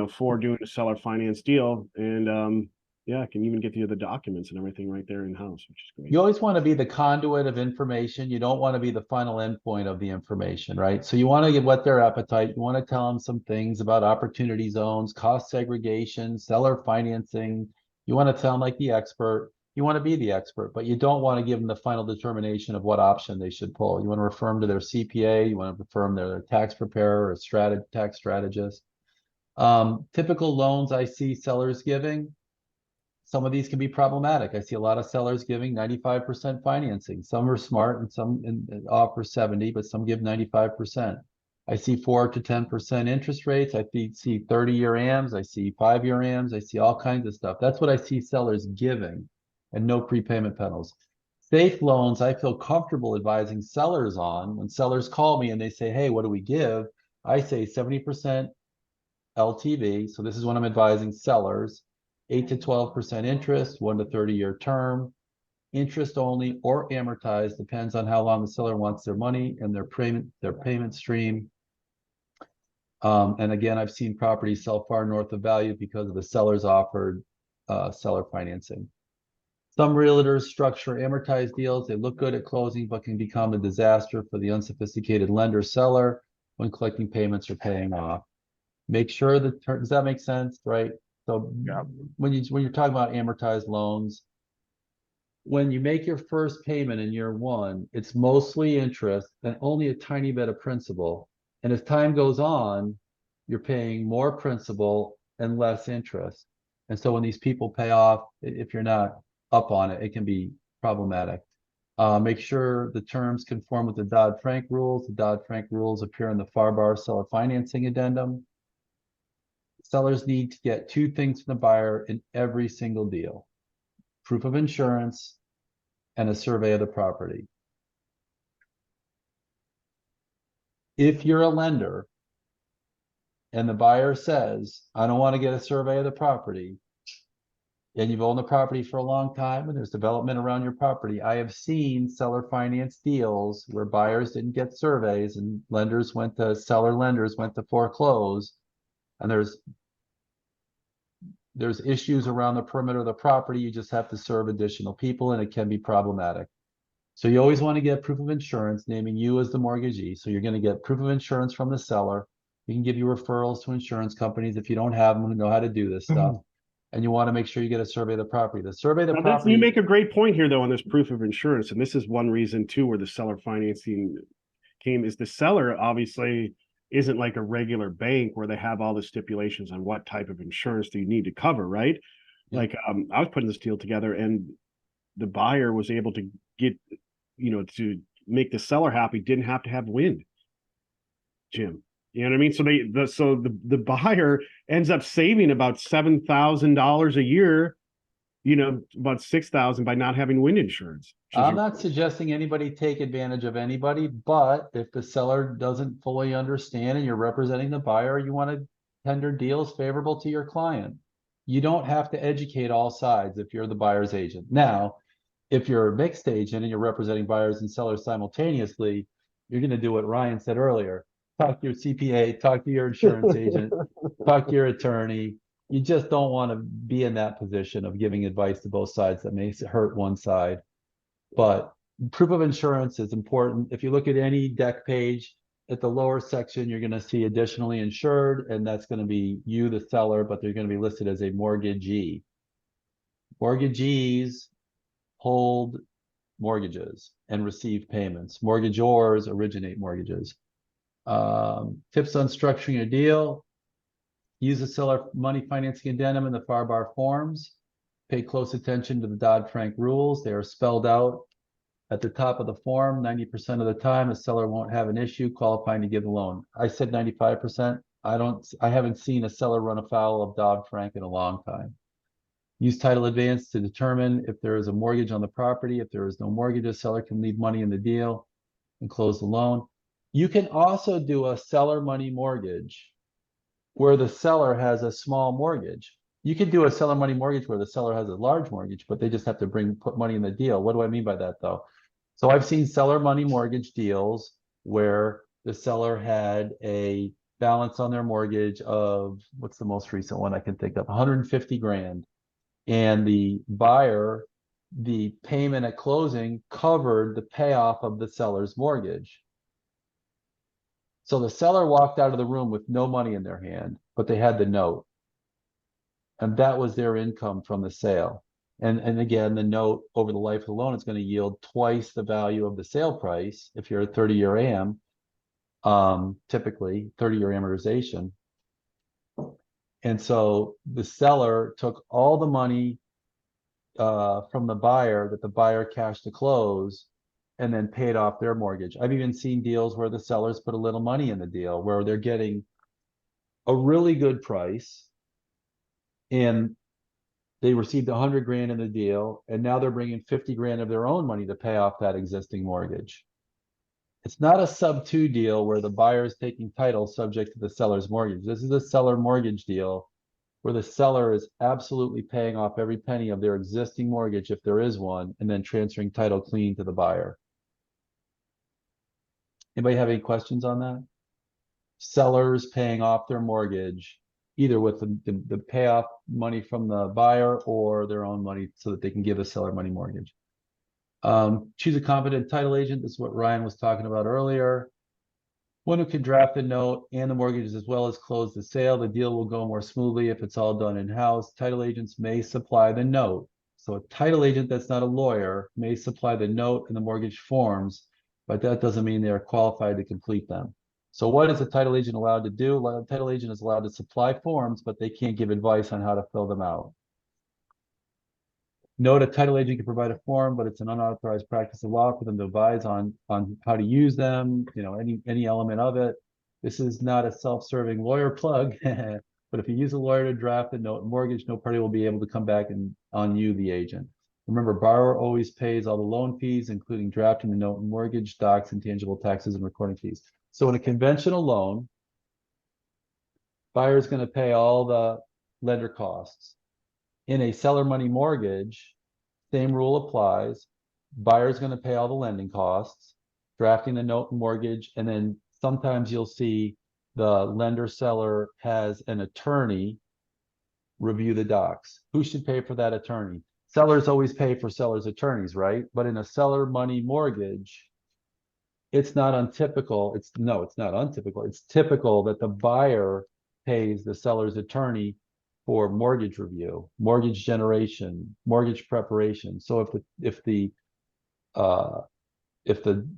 Speaker 1: for doing a seller finance deal. And I can even get you the documents and everything right there in house, which is great.
Speaker 2: You always want to be the conduit of information. You don't want to be the final endpoint of the information, right? So you want to whet their appetite. You want to tell them some things about opportunity zones, cost segregation, seller financing. You want to sound like the expert. You want to be the expert, but you don't want to give them the final determination of what option they should pull. You want to refer them to their CPA. You want to refer them to their tax preparer or tax strategist. Typical loans I see sellers giving. Some of these can be problematic. I see a lot of sellers giving 95% financing. Some are smart and some offer 70, but some give 95%. I see 4 to 10% interest rates. I see 30-year AMs. I see 5-year AMs. I see all kinds of stuff. That's what I see sellers giving, and no prepayment penalties. Safe loans, I feel comfortable advising sellers on. When sellers call me and they say, hey, what do we give? I say 70% LTV. So this is when I'm advising sellers, 8 to 12% interest, 1 to 30-year term, interest only or amortized, depends on how long the seller wants their money and their payment stream. And again, I've seen properties sell far north of value because of the seller's offered seller financing. Some realtors structure amortized deals. They look good at closing, but can become a disaster for the unsophisticated lender seller when collecting payments or paying off. Make sure that, does that make sense, right? So
Speaker 1: Yeah.
Speaker 2: when you're talking about amortized loans, when you make your first payment in year one, it's mostly interest and only a tiny bit of principal. And as time goes on, you're paying more principal and less interest. And so when these people pay off, if you're not up on it, it can be problematic. Make sure the terms conform with the Dodd-Frank rules. The Dodd-Frank rules appear in the FAR seller financing addendum. Sellers need to get 2 things from the buyer in every single deal: proof of insurance and a survey of the property. If you're a lender and the buyer says, I don't want to get a survey of the property, and you've owned the property for a long time and there's development around your property, I have seen seller finance deals where buyers didn't get surveys and seller lenders went to foreclose, and there's issues around the perimeter of the property. You just have to serve additional people, and it can be problematic. So you always want to get proof of insurance, naming you as the mortgagee. So you're going to get proof of insurance from the seller. We can give you referrals to insurance companies if you don't have them who know how to do this stuff. And you want to make sure you get a survey of the property. The survey of the property.
Speaker 1: You make a great point here, though, on this proof of insurance. And this is one reason, too, where the seller financing came, is the seller obviously isn't like a regular bank where they have all the stipulations on what type of insurance do you need to cover, right?
Speaker 2: Yeah.
Speaker 1: Like I was putting this deal together, and the buyer was able to get, to make the seller happy, didn't have to have wind, Jim. You know what I mean? So the buyer ends up saving about $7,000 a year, about 6,000 by not having wind insurance.
Speaker 2: I'm not suggesting anybody take advantage of anybody, but if the seller doesn't fully understand and you're representing the buyer, you want to tender deals favorable to your client. You don't have to educate all sides if you're the buyer's agent. Now, if you're a mixed agent and you're representing buyers and sellers simultaneously, you're going to do what Ryan said earlier. Talk to your CPA, talk to your insurance agent, talk to your attorney. You just don't want to be in that position of giving advice to both sides that may hurt one side. But proof of insurance is important. If you look at any deck page, at the lower section, you're going to see additionally insured, and that's going to be you, the seller, but they're going to be listed as a mortgagee. Mortgagees hold mortgages and receive payments. Mortgagors originate mortgages. Tips on structuring a deal: use the seller money financing addendum in the FAR forms. Pay close attention to the Dodd-Frank rules. They are spelled out at the top of the form. 90% of the time, the seller won't have an issue qualifying to give the loan. I said 95%. I haven't seen a seller run afoul of Dodd-Frank in a long time. Use title advance to determine if there is a mortgage on the property. If there is no mortgage, the seller can leave money in the deal and close the loan. You can also do a seller money mortgage where the seller has a small mortgage. You could do a seller money mortgage where the seller has a large mortgage, but they just have to put money in the deal. What do I mean by that, though? So I've seen seller money mortgage deals where the seller had a balance on their mortgage of, what's the most recent one I can think of, 150 grand. And the buyer, the payment at closing covered the payoff of the seller's mortgage. So the seller walked out of the room with no money in their hand, but they had the note. And that was their income from the sale. And again, the note over the life of the loan is going to yield twice the value of the sale price if you're a 30-year AM, typically 30-year amortization. And so the seller took all the money from the buyer that the buyer cashed to close and then paid off their mortgage. I've even seen deals where the sellers put a little money in the deal where they're getting a really good price and they received 100 grand in the deal and now they're bringing 50 grand of their own money to pay off that existing mortgage. It's not a sub-2 deal where the buyer is taking title subject to the seller's mortgage. This is a seller mortgage deal where the seller is absolutely paying off every penny of their existing mortgage, if there is one, and then transferring title clean to the buyer. Anybody have any questions on that? Sellers paying off their mortgage, either with the payoff money from the buyer or their own money so that they can give the seller money mortgage. Choose a competent title agent. This is what Ryan was talking about earlier. One who can draft the note and the mortgages as well as close the sale. The deal will go more smoothly if it's all done in-house. Title agents may supply the note. So a title agent that's not a lawyer may supply the note and the mortgage forms, but that doesn't mean they're qualified to complete them. So what is a title agent allowed to do? A title agent is allowed to supply forms, but they can't give advice on how to fill them out. Note, a title agent can provide a form, but it's an unauthorized practice of law for them to advise on how to use them, any element of it. This is not a self-serving lawyer plug, but if you use a lawyer to draft a note and mortgage, no party will be able to come back on you, the agent. Remember, borrower always pays all the loan fees, including drafting the note and mortgage, docs, intangible taxes, and recording fees. So in a conventional loan, buyer is going to pay all the lender costs. In a seller money mortgage, same rule applies. Buyer's going to pay all the lending costs, drafting the note and mortgage, and then sometimes you'll see the lender seller has an attorney review the docs. Who should pay for that attorney? Sellers always pay for sellers' attorneys, right? But in a seller money mortgage, it's not untypical. It's not untypical. It's typical that the buyer pays the seller's attorney for mortgage review, mortgage generation, mortgage preparation. So if the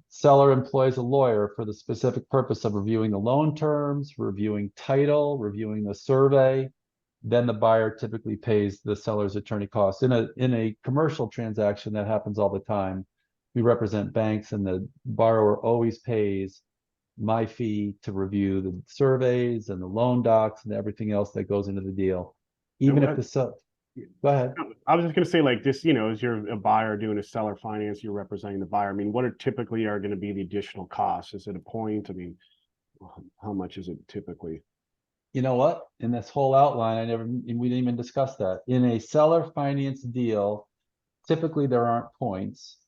Speaker 2: seller employs a lawyer for the specific purpose of reviewing the loan terms, reviewing title, reviewing the survey, then the buyer typically pays the seller's attorney costs. In a commercial transaction, that happens all the time. We represent banks, and the borrower always pays my fee to review the surveys and the loan docs and everything else that goes into the deal. Even if the go ahead.
Speaker 1: I was just going to say, like this, as you're a buyer doing a seller finance, you're representing the buyer. I mean, what are typically going to be the additional costs? Is it a point? I mean, how much is it typically?
Speaker 2: You know what? In this whole outline, we didn't even discuss that. In a seller finance deal, typically there aren't points.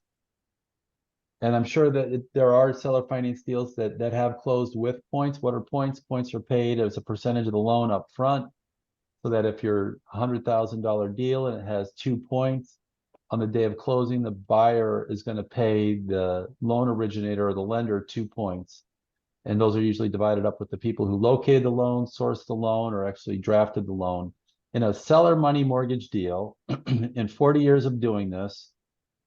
Speaker 2: And I'm sure that there are seller finance deals that have closed with points. What are points? Points are paid as a percentage of the loan up front. So that if you're $100,000 deal and it has 2 points, on the day of closing, the buyer is going to pay the loan originator or the lender 2 points. And those are usually divided up with the people who located the loan, sourced the loan, or actually drafted the loan. In a seller money mortgage deal, in 40 years of doing this,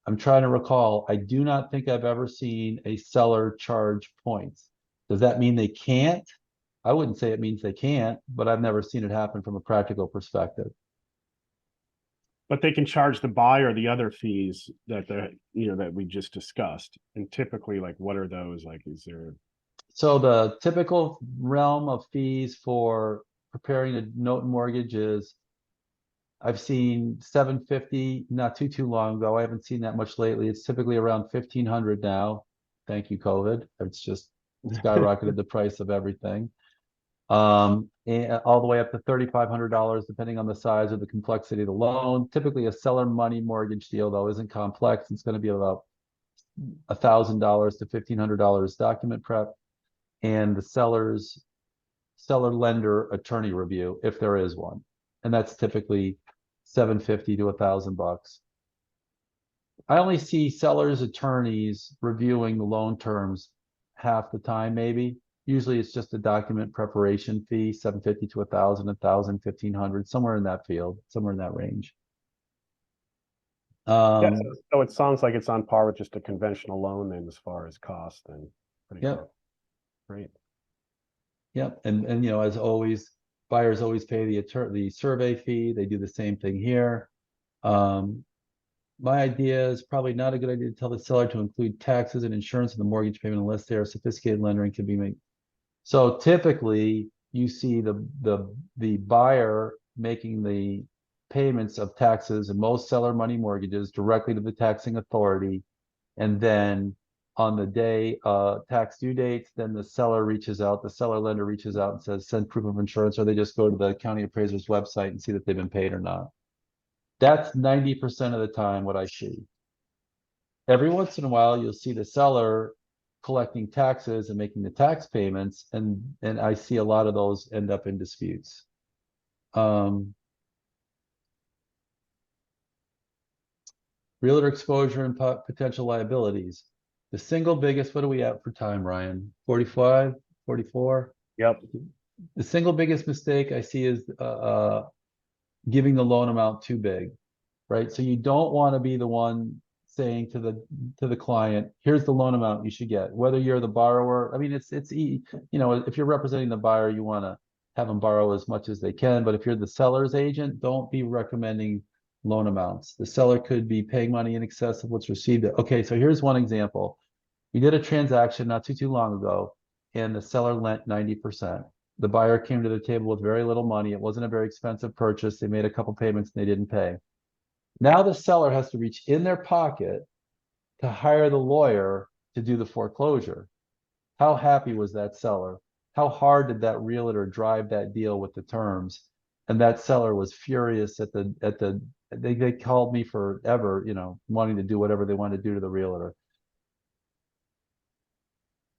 Speaker 2: I'm trying to recall, I do not think I've ever seen a seller charge points. Does that mean they can't? I wouldn't say it means they can't, but I've never seen it happen from a practical perspective.
Speaker 1: But they can charge the buyer the other fees that that we just discussed. And typically, like, what are those? Like, is there?
Speaker 2: So the typical realm of fees for preparing a note and mortgage is, I've seen $750 not too long ago. I haven't seen that much lately. It's typically around $1,500 now. Thank you, COVID. It's just skyrocketed the price of everything. And all the way up to $3,500, depending on the size or the complexity of the loan. Typically, a seller money mortgage deal, though, isn't complex. It's going to be about $1,000 to $1,500 document prep, and the seller lender attorney review, if there is one, and that's typically $750 to $1,000. I only see sellers attorneys reviewing the loan terms half the time, maybe. Usually it's just a document preparation fee, $750 to $1,000, $1,000, $1,500, somewhere in that field, somewhere in that range.
Speaker 1: Yeah, so it sounds like it's on par with just a conventional loan then, as far as cost. And
Speaker 2: Yep.
Speaker 1: Great.
Speaker 2: Yep. And as always, Buyers always pay the survey fee. They do the same thing here. My idea is probably not a good idea to tell the seller to include taxes and insurance in the mortgage payment unless they are a sophisticated lender and can be made. So typically you see the buyer making the payments of taxes and most seller money mortgages directly to the taxing authority. And then on the day tax due dates, then the seller lender reaches out and says, send proof of insurance, or they just go to the county appraiser's website and see that they've been paid or not. That's 90% of the time what I see. Every once in a while, you'll see the seller collecting taxes and making the tax payments, and I see a lot of those end up in disputes. Realtor exposure and potential liabilities. The single biggest, what are we at for time, Ryan? 45, 44?
Speaker 1: Yep.
Speaker 2: The single biggest mistake I see is giving the loan amount too big, right? So you don't want to be the one saying to the client, here's the loan amount you should get, whether you're the borrower. I mean, if you're representing the buyer, you want to have them borrow as much as they can. But if you're the seller's agent, don't be recommending loan amounts. The seller could be paying money in excess of what's received. Okay, so here's one example. We did a transaction not too long ago, and the seller lent 90%. The buyer came to the table with very little money. It wasn't a very expensive purchase. They made a couple payments and they didn't pay. Now the seller has to reach in their pocket to hire the lawyer to do the foreclosure. How happy was that seller? How hard did that realtor drive that deal with the terms? And that seller was furious they called me forever, wanting to do whatever they wanted to do to the realtor.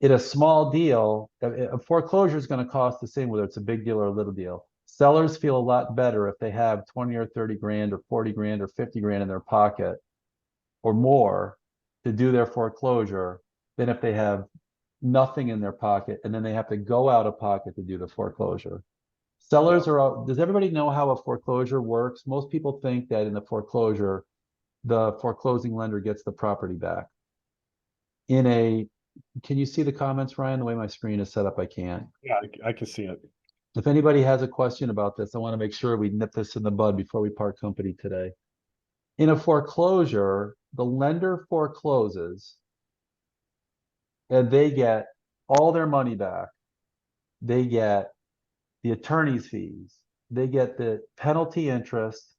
Speaker 2: In a small deal, a foreclosure is going to cost the same whether it's a big deal or a little deal. Sellers feel a lot better if they have 20 or 30 grand or 40 grand or 50 grand in their pocket or more to do their foreclosure than if they have nothing in their pocket and then they have to go out of pocket to do the foreclosure. Sellers does everybody know how a foreclosure works? Most people think that in the foreclosure, the foreclosing lender gets the property back. Can you see the comments, Ryan? The way my screen is set up, I can't.
Speaker 1: Yeah, I can see it.
Speaker 2: If anybody has a question about this, I want to make sure we nip this in the bud before we part company today. In a foreclosure, the lender forecloses and they get all their money back. They get the attorney's fees, they get the penalty interest,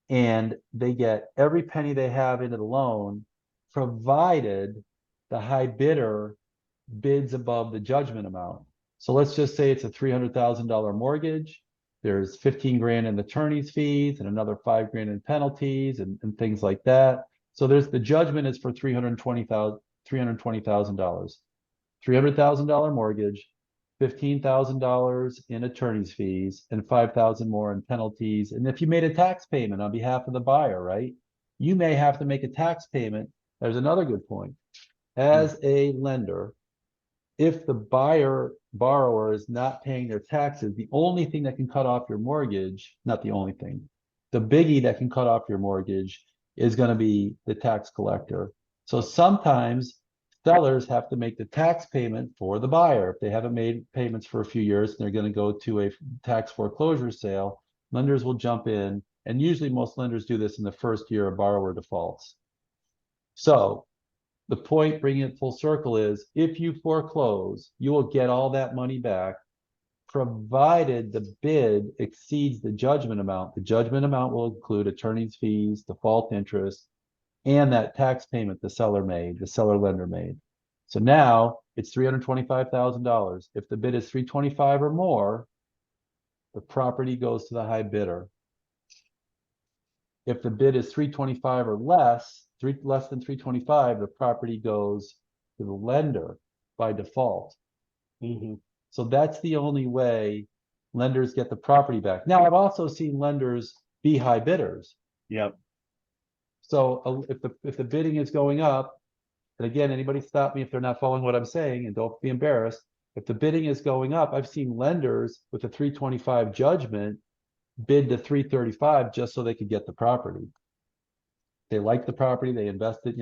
Speaker 2: and they get every penny they have into the loan, provided the high bidder bids above the judgment amount. So let's just say it's a $300,000 mortgage. There's 15 grand in attorney's fees and another 5 grand in penalties and things like that. So the judgment is for $320,000, $300,000 mortgage, $15,000 in attorney's fees, and $5,000 more in penalties. And if you made a tax payment on behalf of the buyer, right, you may have to make a tax payment. There's another good point. As a lender, if the borrower is not paying their taxes, the only thing that can cut off your mortgage, not the only thing, the biggie that can cut off your mortgage is going to be the tax collector. So sometimes sellers have to make the tax payment for the buyer. If they haven't made payments for a few years and they're going to go to a tax foreclosure sale, lenders will jump in. And usually most lenders do this in the first year a borrower defaults. So the point, bringing it full circle, is if you foreclose, you will get all that money back, provided the bid exceeds the judgment amount. The judgment amount will include attorney's fees, default interest, and that tax payment the seller lender made. So now it's $325,000. If the bid is $325,000 or more, the property goes to the high bidder. If the bid is $325,000 or less than $325,000, the property goes to the lender by default. So that's the only way lenders get the property back. Now, I've also seen lenders be high bidders.
Speaker 1: Yep.
Speaker 2: So if the bidding is going up, and again, anybody stop me if they're not following what I'm saying, and don't be embarrassed. If the bidding is going up, I've seen lenders with a $325,000 judgment bid to $335,000 just so they could get the property. They liked the property, they invested,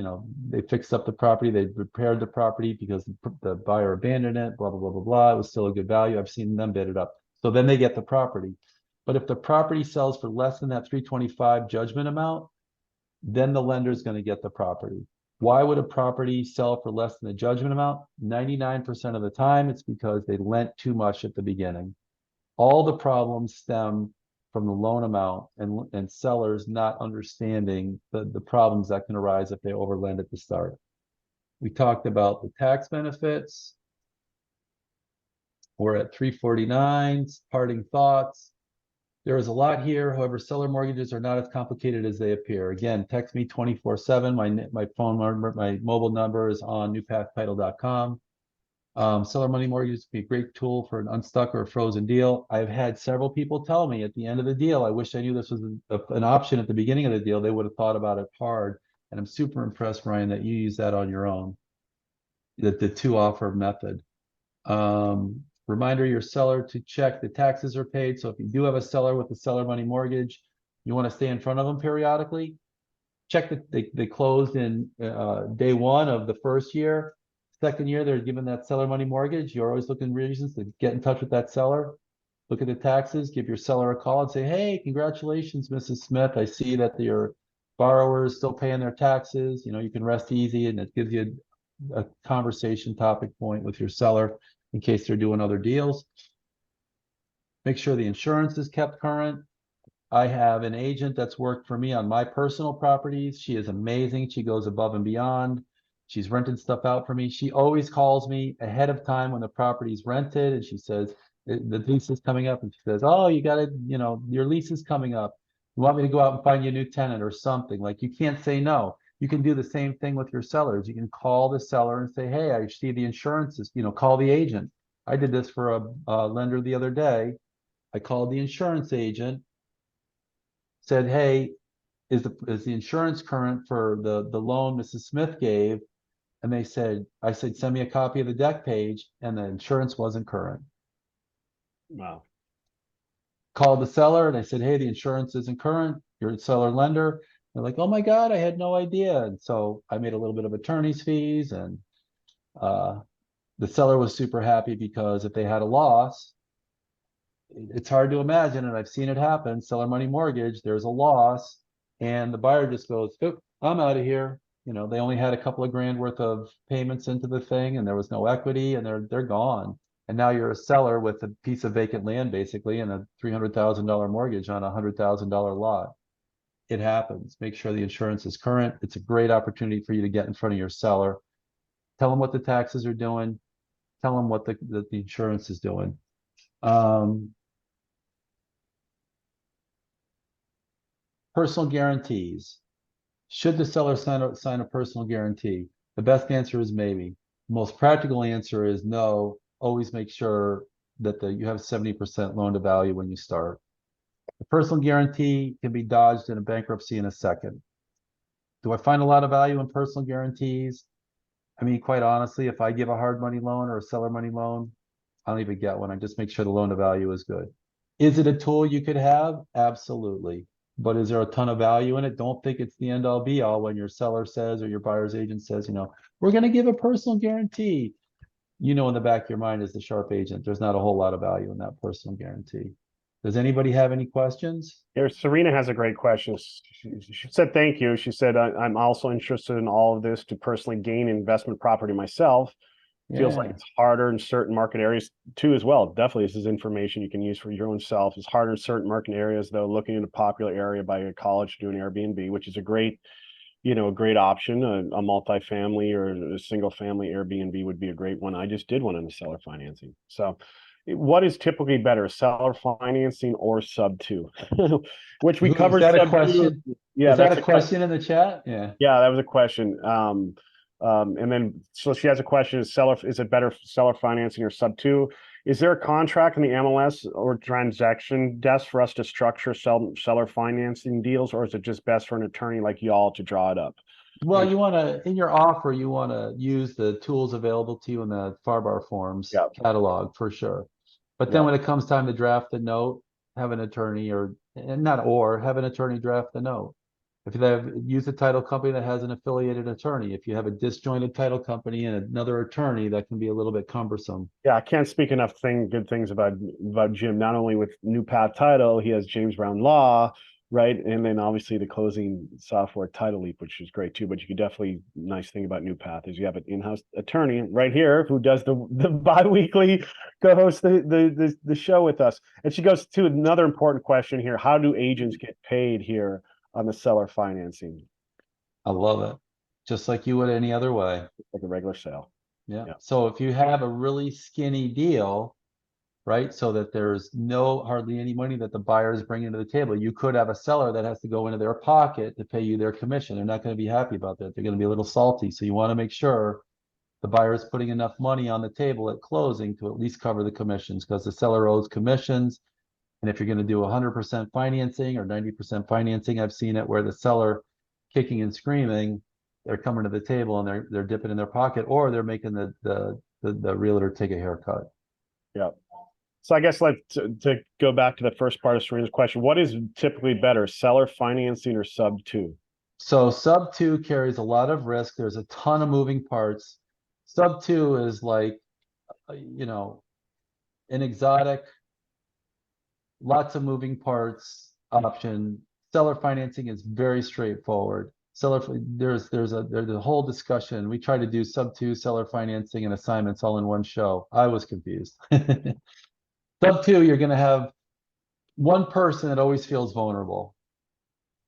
Speaker 2: they fixed up the property, they repaired the property because the buyer abandoned it, blah, blah, blah, blah, blah. It was still a good value. I've seen them bid it up. So then they get the property. But if the property sells for less than that 325 judgment amount, then the lender is going to get the property. Why would a property sell for less than the judgment amount? 99% of the time, it's because they lent too much at the beginning. All the problems stem from the loan amount and sellers not understanding the problems that can arise if they overlend at the start. We talked about the tax benefits. We're at 349, parting thoughts. There is a lot here. However, seller mortgages are not as complicated as they appear. Again, text me 24/7. My phone number, my mobile number is on newpathtitle.com. Seller money mortgages would be a great tool for an unstuck or a frozen deal. I've had several people tell me at the end of the deal, I wish I knew this was an option at the beginning of the deal. They would have thought about it hard. And I'm super impressed, Ryan, that you use that on your own, the two offer method. Reminder your seller to check the taxes are paid. So if you do have a seller with a seller money mortgage, you want to stay in front of them periodically. Check that they closed in day one of the first year. Second year, they're given that seller money mortgage. You're always looking reasons to get in touch with that seller. Look at the taxes, give your seller a call and say, hey, congratulations, Mrs. Smith. I see that your borrower is still paying their taxes. You know, you can rest easy, and it gives you a conversation topic point with your seller in case they're doing other deals. Make sure the insurance is kept current. I have an agent that's worked for me on my personal properties. She is amazing. She goes above and beyond. She's rented stuff out for me. She always calls me ahead of time when the property's rented, and she says, the lease is coming up, and she says, oh, you gotta, you know, your lease is coming up. You want me to go out and find you a new tenant or something? Like, you can't say no. You can do the same thing with your sellers. You can call the seller and say, hey, I see the insurance is, you know, call the agent. I did this for a lender the other day. I called the insurance agent, said, hey, is the insurance current for the loan Mrs. Smith gave? And they said, I said, send me a copy of the deck page, and the insurance wasn't current.
Speaker 1: Wow.
Speaker 2: Called the seller and I said, hey, the insurance isn't current. You're a seller lender. They're like, oh my God, I had no idea. And so I made a little bit of attorney's fees, and the seller was super happy because if they had a loss, it's hard to imagine, and I've seen it happen, seller money mortgage, there's a loss, and the buyer just goes, oh, I'm out of here. You know, they only had a couple of grand worth of payments into the thing, and there was no equity, and they're gone. And now you're a seller with a piece of vacant land, basically, and a $300,000 mortgage on a $100,000 lot. It happens. Make sure the insurance is current. It's a great opportunity for you to get in front of your seller. Tell them what the taxes are doing. Tell them what the insurance is doing. Personal guarantees. Should the seller sign a personal guarantee? The best answer is maybe. The most practical answer is no. Always make sure that you have 70% loan to value when you start. The personal guarantee can be dodged in a bankruptcy in a second. Do I find a lot of value in personal guarantees? I mean, quite honestly, if I give a hard money loan or a seller money loan, I don't even get one. I just make sure the loan to value is good. Is it a tool you could have? Absolutely. But is there a ton of value in it? Don't think it's the end all be all when your seller says or your buyer's agent says, you know, we're going to give a personal guarantee. You know, in the back of your mind as the sharp agent, there's not a whole lot of value in that personal guarantee. Does anybody have any questions?
Speaker 1: Here, Serena has a great question. She said, thank you. She said, I'm also interested in all of this to personally gain investment property myself. Feels like it's harder in certain market areas too, as well. Definitely, this is information you can use for your own self. It's harder in certain market areas, though. Looking in a popular area by a college doing Airbnb, which is a great, you know, a great option. A multifamily or a single family Airbnb would be a great one. I just did one on the seller financing. So, what is typically better, seller financing or sub two? Which we covered.
Speaker 2: Is that a question?
Speaker 1: Yeah,
Speaker 2: is that a question in the chat? Yeah.
Speaker 1: Yeah, that was a question. And then, so she has a question: is it better seller financing or sub two? Is there a contract in the MLS or transaction desk for us to structure seller financing deals, or is it just best for an attorney like y'all to draw it up?
Speaker 2: Well, you want to, in your offer, you want to use the tools available to you in the FARBAR forms catalog for sure. But then when it comes time to draft the note, have an attorney have an attorney draft the note. If you have, use a title company that has an affiliated attorney. If you have a disjointed title company and another attorney, that can be a little bit cumbersome.
Speaker 1: Yeah, I can't speak enough good things about Jim. Not only with New Path Title, he has James Brown Law, right? And then obviously the closing software Title Leap, which is great too. But you could definitely, nice thing about New Path is you have an in-house attorney right here who does the bi-weekly co-host the show with us. And she goes to another important question here. How do agents get paid here on the seller financing?
Speaker 2: I love it. Just like you would any other way.
Speaker 1: Like a regular sale.
Speaker 2: Yeah.
Speaker 1: Yeah.
Speaker 2: So if you have a really skinny deal, right, so that there's hardly any money that the buyer is bringing to the table, you could have a seller that has to go into their pocket to pay you their commission. They're not going to be happy about that. They're going to be a little salty. So you want to make sure the buyer is putting enough money on the table at closing to at least cover the commissions, because the seller owes commissions. And if you're going to do 100% financing or 90% financing, I've seen it where the seller kicking and screaming, they're coming to the table and they're dipping in their pocket, or they're making the realtor take a haircut.
Speaker 1: Yeah. So I guess to go back to the first part of Serena's question, what is typically better, seller financing or sub two?
Speaker 2: So sub two carries a lot of risk. There's a ton of moving parts. Sub two is like, an exotic, lots of moving parts option. Seller financing is very straightforward. There's a whole discussion. We try to do sub two seller financing and assignments all in one show. I was confused. Sub two, you're going to have one person that always feels vulnerable,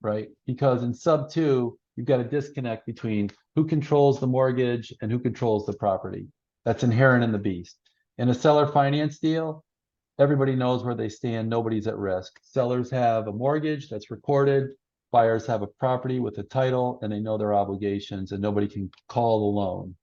Speaker 2: right? Because in sub two, you've got a disconnect between who controls the mortgage and who controls the property. That's inherent in the beast. In a seller finance deal, everybody knows where they stand. Nobody's at risk. Sellers have a mortgage that's recorded. Buyers have a property with a title, and they know their obligations, and nobody can call the loan.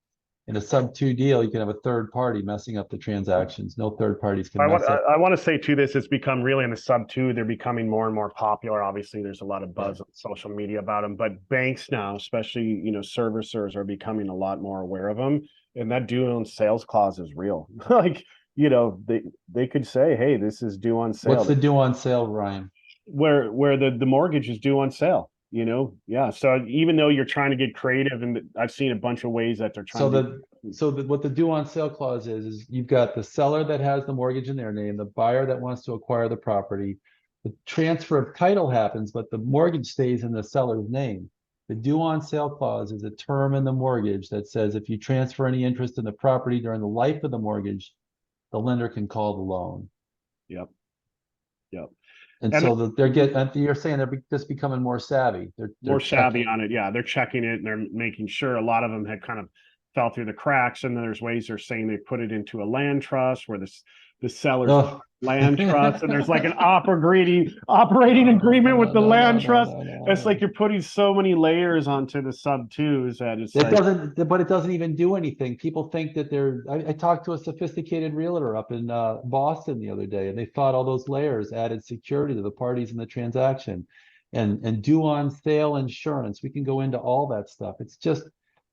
Speaker 2: In a sub two deal, you can have a third party messing up the transactions. No third parties can mess up.
Speaker 1: I want to say too, this has become really in the sub two, they're becoming more and more popular. Obviously, there's a lot of buzz on social media about them, but banks now, especially, servicers are becoming a lot more aware of them. And that due on sales clause is real. Like, they could say, hey, this is due on sale.
Speaker 2: What's the due on sale, Ryan?
Speaker 1: Where the mortgage is due on sale. Yeah. So even though you're trying to get creative, and I've seen a bunch of ways that they're trying
Speaker 2: what the due on sale clause is you've got the seller that has the mortgage in their name, the buyer that wants to acquire the property, the transfer of title happens, but the mortgage stays in the seller's name. The due on sale clause is a term in the mortgage that says if you transfer any interest in the property during the life of the mortgage, the lender can call the loan.
Speaker 1: Yep.
Speaker 2: And so you're saying they're just becoming more savvy. They're
Speaker 1: more savvy on it. Yeah, they're checking it and they're making sure. A lot of them had kind of fell through the cracks, and then there's ways they're saying they put it into a land trust where the seller's land trust, and there's like an operating agreement with the land trust. It's like you're putting so many layers onto the sub twos that
Speaker 2: but it doesn't even do anything. People think that I talked to a sophisticated realtor up in Boston the other day, and they thought all those layers added security to the parties in the transaction, and due on sale insurance. We can go into all that stuff. It's just,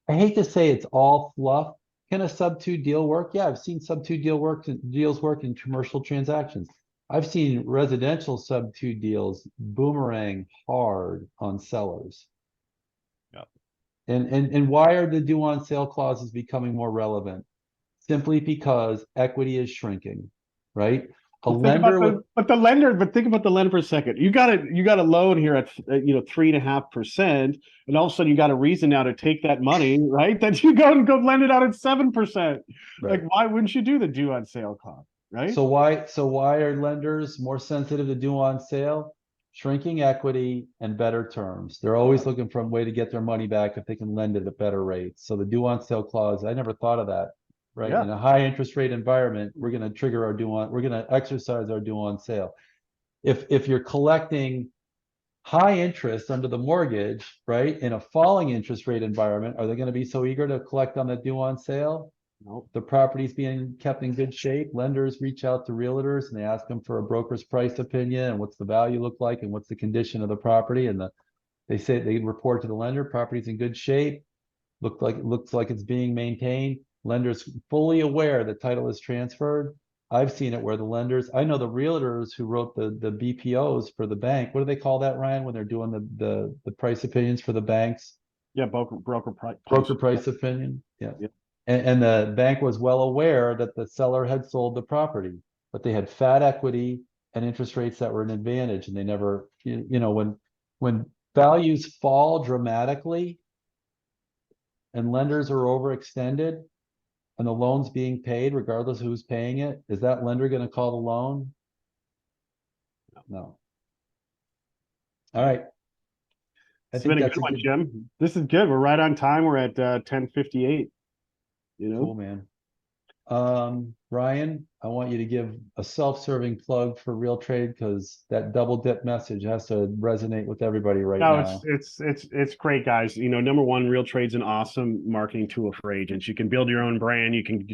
Speaker 2: I hate to say it's all fluff. Can a sub two deal work? Yeah, I've seen sub two deals work in commercial transactions. I've seen residential sub two deals boomerang hard on sellers.
Speaker 1: Yep.
Speaker 2: And why are the due on sale clauses becoming more relevant? Simply because equity is shrinking, right?
Speaker 1: Think about the lender for a second. You got a loan here at 3.5%, and all of a sudden you got a reason now to take that money, right? That you go lend it out at 7%.
Speaker 2: Right.
Speaker 1: Like, why wouldn't you do the due on sale clause, right?
Speaker 2: So why are lenders more sensitive to due on sale? Shrinking equity and better terms. They're always looking for a way to get their money back if they can lend it at better rates. So the due on sale clause, I never thought of that. Right.
Speaker 1: Yeah.
Speaker 2: In a high interest rate environment, we're going to exercise our due on sale. If you're collecting high interest under the mortgage, right, in a falling interest rate environment, are they going to be so eager to collect on the due on sale?
Speaker 1: Nope.
Speaker 2: The property's being kept in good shape. Lenders reach out to realtors and they ask them for a broker's price opinion and what's the value look like and what's the condition of the property. And they report to the lender, property's in good shape. Looks like it's being maintained. Lenders fully aware the title is transferred. I've seen it where the lenders, I know the realtors who wrote the BPOs for the bank. What do they call that, Ryan, when they're doing the price opinions for the banks?
Speaker 1: Yeah, broker price.
Speaker 2: Broker price opinion, yeah.
Speaker 1: Yeah.
Speaker 2: And the bank was well aware that the seller had sold the property, but they had fat equity and interest rates that were an advantage, and they never, you know, when values fall dramatically and lenders are overextended and the loan's being paid, regardless of who's paying it, is that lender going to call the loan? No. All right. I
Speaker 1: It's
Speaker 2: think
Speaker 1: been a
Speaker 2: that's
Speaker 1: good
Speaker 2: a
Speaker 1: one,
Speaker 2: good,
Speaker 1: Jim. This is good. We're right on time. We're at 10:58. You know,
Speaker 2: cool, man. Ryan, I want you to give a self-serving plug for RealTrade because that double dip message has to resonate with everybody right
Speaker 1: no,
Speaker 2: now.
Speaker 1: it's great, guys. You know, number one, RealTrade's an awesome marketing tool for agents. You can build your own brand. You can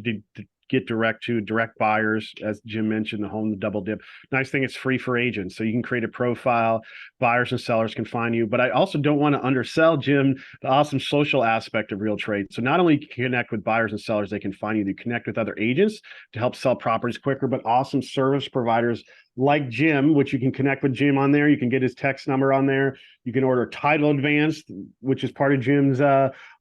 Speaker 1: get direct buyers, as Jim mentioned, the home double dip. Nice thing, it's free for agents, so you can create a profile. Buyers and sellers can find you. But I also don't want to undersell, Jim, the awesome social aspect of RealTrade. So not only can you connect with buyers and sellers, they can find you to connect with other agents to help sell properties quicker, but awesome service providers like Jim, which you can connect with Jim on there. You can get his text number on there. You can order title advanced, which is part of Jim's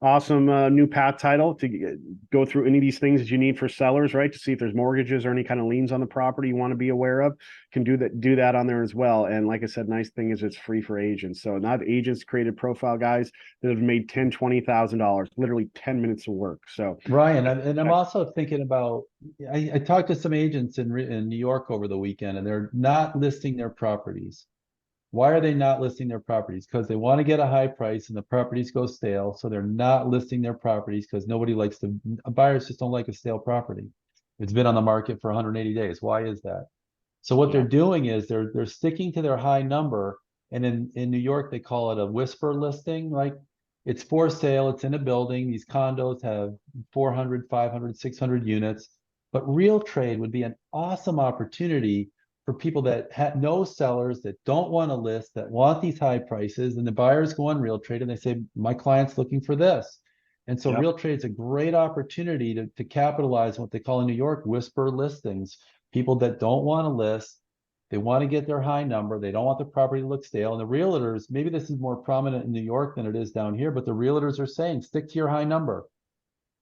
Speaker 1: awesome new path title to go through any of these things that you need for sellers, right? To see if there's mortgages or any kind of liens on the property you want to be aware of. Can do that on there as well. And like I said, nice thing is it's free for agents. So not agents created profile guys that have made $10,000-$20,000, literally 10 minutes of work. So
Speaker 2: Ryan, I'm also thinking about, I talked to some agents in New York over the weekend, and they're not listing their properties. Why are they not listing their properties? Because they want to get a high price and the properties go stale. So they're not listing their properties because nobody likes to, buyers just don't like a stale property. It's been on the market for 180 days. Why is that? So what they're doing is they're sticking to their high number. And in New York, they call it a whisper listing. Like, it's for sale, it's in a building. These condos have 400, 500, 600 units. But RealTrade would be an awesome opportunity for people that have no sellers, that don't want to list, that want these high prices, and the buyers go on RealTrade and they say, my client's looking for this. And so RealTrade is a great opportunity to capitalize on what they call in New York whisper listings. People that don't want to list, they want to get their high number, they don't want the property to look stale. And the realtors, maybe this is more prominent in New York than it is down here, but the realtors are saying, stick to your high number,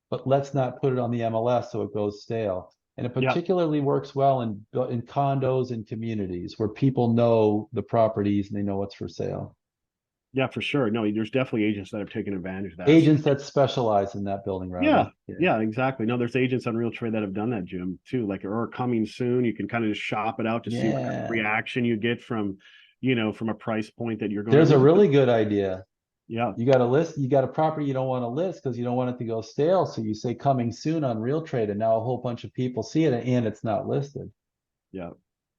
Speaker 2: but let's not put it on the MLS so it goes stale. And it particularly works well in condos and communities where people know the properties and they know what's for sale.
Speaker 1: Yeah, for sure. No, there's definitely agents that have taken advantage of that.
Speaker 2: Agents that specialize in that building, rather.
Speaker 1: Yeah, exactly. No, there's agents on RealTrade that have done that, Jim, too. Like, or coming soon. You can kind of just shop it out to see what kind of reaction you get from, from a price point that you're going.
Speaker 2: There's a really good idea.
Speaker 1: Yeah.
Speaker 2: You got a list, you got a property you don't want to list because you don't want it to go stale. So you say coming soon on RealTrade, and now a whole bunch of people see it and it's not listed.
Speaker 1: Yeah.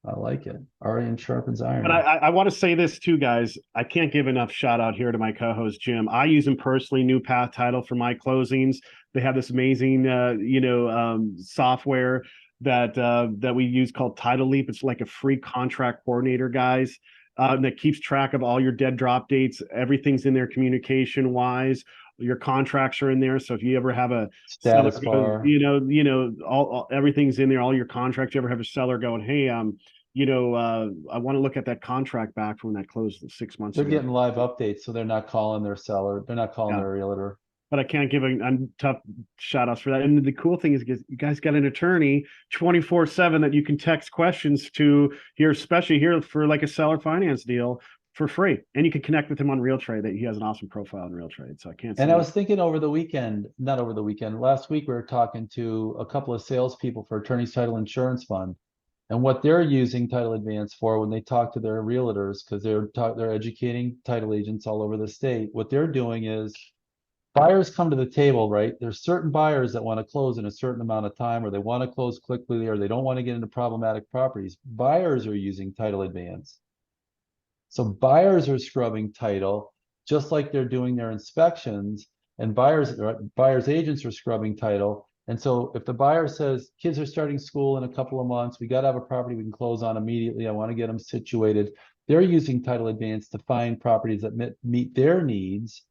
Speaker 2: I like it. Iron sharpens iron.
Speaker 1: But I want to say this too, guys. I can't give enough shout out here to my co-host Jim. I use him personally, New Path Title, for my closings. They have this amazing, software that we use called Title Leap. It's like a free contract coordinator, guys, that keeps track of all your dead drop dates. Everything's in there communication wise. Your contracts are in there. So if you ever have a
Speaker 2: status
Speaker 1: seller,
Speaker 2: bar,
Speaker 1: all everything's in there. All your contracts. You ever have a seller going, hey, I want to look at that contract back from when that closed 6 months
Speaker 2: they're
Speaker 1: ago.
Speaker 2: getting live updates, so they're not calling their seller, they're not calling their realtor.
Speaker 1: But I can't give a tough shout outs for that. And the cool thing is you guys got an attorney 24/7 that you can text questions to here, especially here for like a seller finance deal for free. And you can connect with him on RealTrade. That he has an awesome profile on RealTrade. So I can't.
Speaker 2: And I was thinking not over the weekend, last week we were talking to a couple of salespeople for Attorneys Title Insurance Fund, and what they're using Title Advance for when they talk to their realtors, because they're educating title agents all over the state. What they're doing is buyers come to the table, right? There's certain buyers that want to close in a certain amount of time, or they want to close quickly, or they don't want to get into problematic properties. Buyers are using Title Advance. So buyers are scrubbing title, just like they're doing their inspections, and buyers agents are scrubbing title. And so if the buyer says, kids are starting school in a couple of months, we got to have a property we can close on immediately, I want to get them situated, they're using Title Advance to find properties that meet their needs.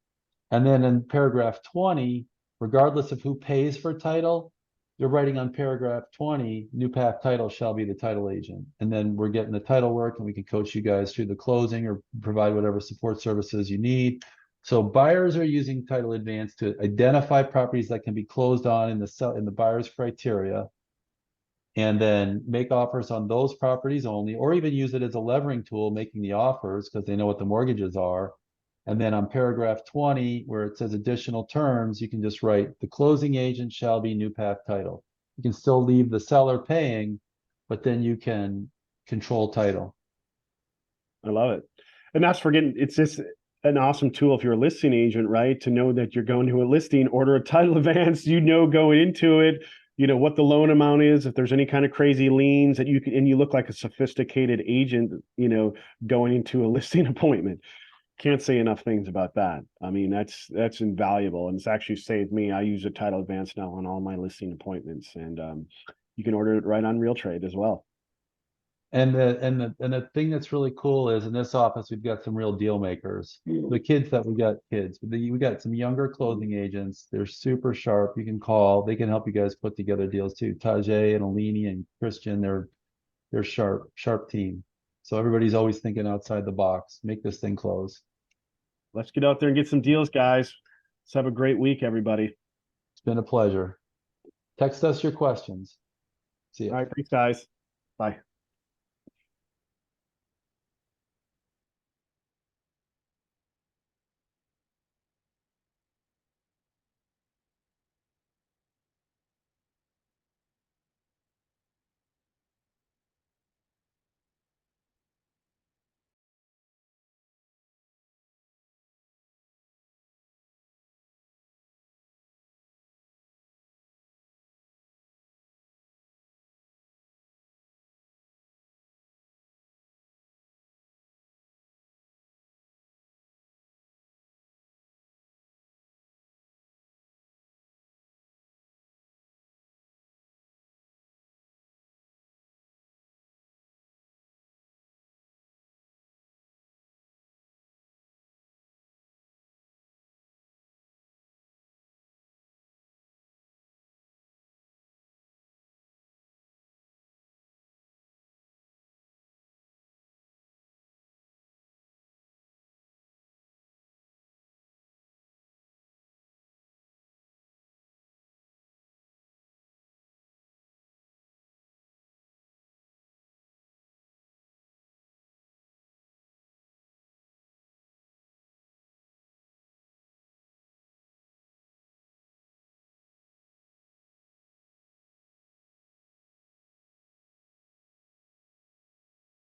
Speaker 2: And then in paragraph 20, regardless of who pays for title, they're writing on paragraph 20, new path title shall be the title agent. And then we're getting the title work and we can coach you guys through the closing or provide whatever support services you need. So buyers are using Title Advance to identify properties that can be closed on in the buyer's criteria, and then make offers on those properties only, or even use it as a levering tool, making the offers because they know what the mortgages are. And then on paragraph 20, where it says additional terms, you can just write the closing agent shall be new path title. You can still leave the seller paying, but then you can control title.
Speaker 1: I love it. And that's it's just an awesome tool if you're a listing agent, right? To know that you're going to a listing, order a title advance, going into it, what the loan amount is, if there's any kind of crazy liens that you can, and you look like a sophisticated agent, going into a listing appointment. Can't say enough things about that. I mean, that's invaluable, and it's actually saved me. I use a title advance now on all my listing appointments, and you can order it right on RealTrade as well.
Speaker 2: And the thing that's really cool is in this office, we've got some real deal makers. The kids that we got some younger closing agents. They're super sharp. You can call, they can help you guys put together deals too. Tajay and Alini and Christian, they're sharp team. So everybody's always thinking outside the box. Make this thing close.
Speaker 1: Let's get out there and get some deals, guys. Let's have a great week, everybody.
Speaker 2: It's been a pleasure. Text us your questions. See ya.
Speaker 1: All right, thanks, guys. Bye.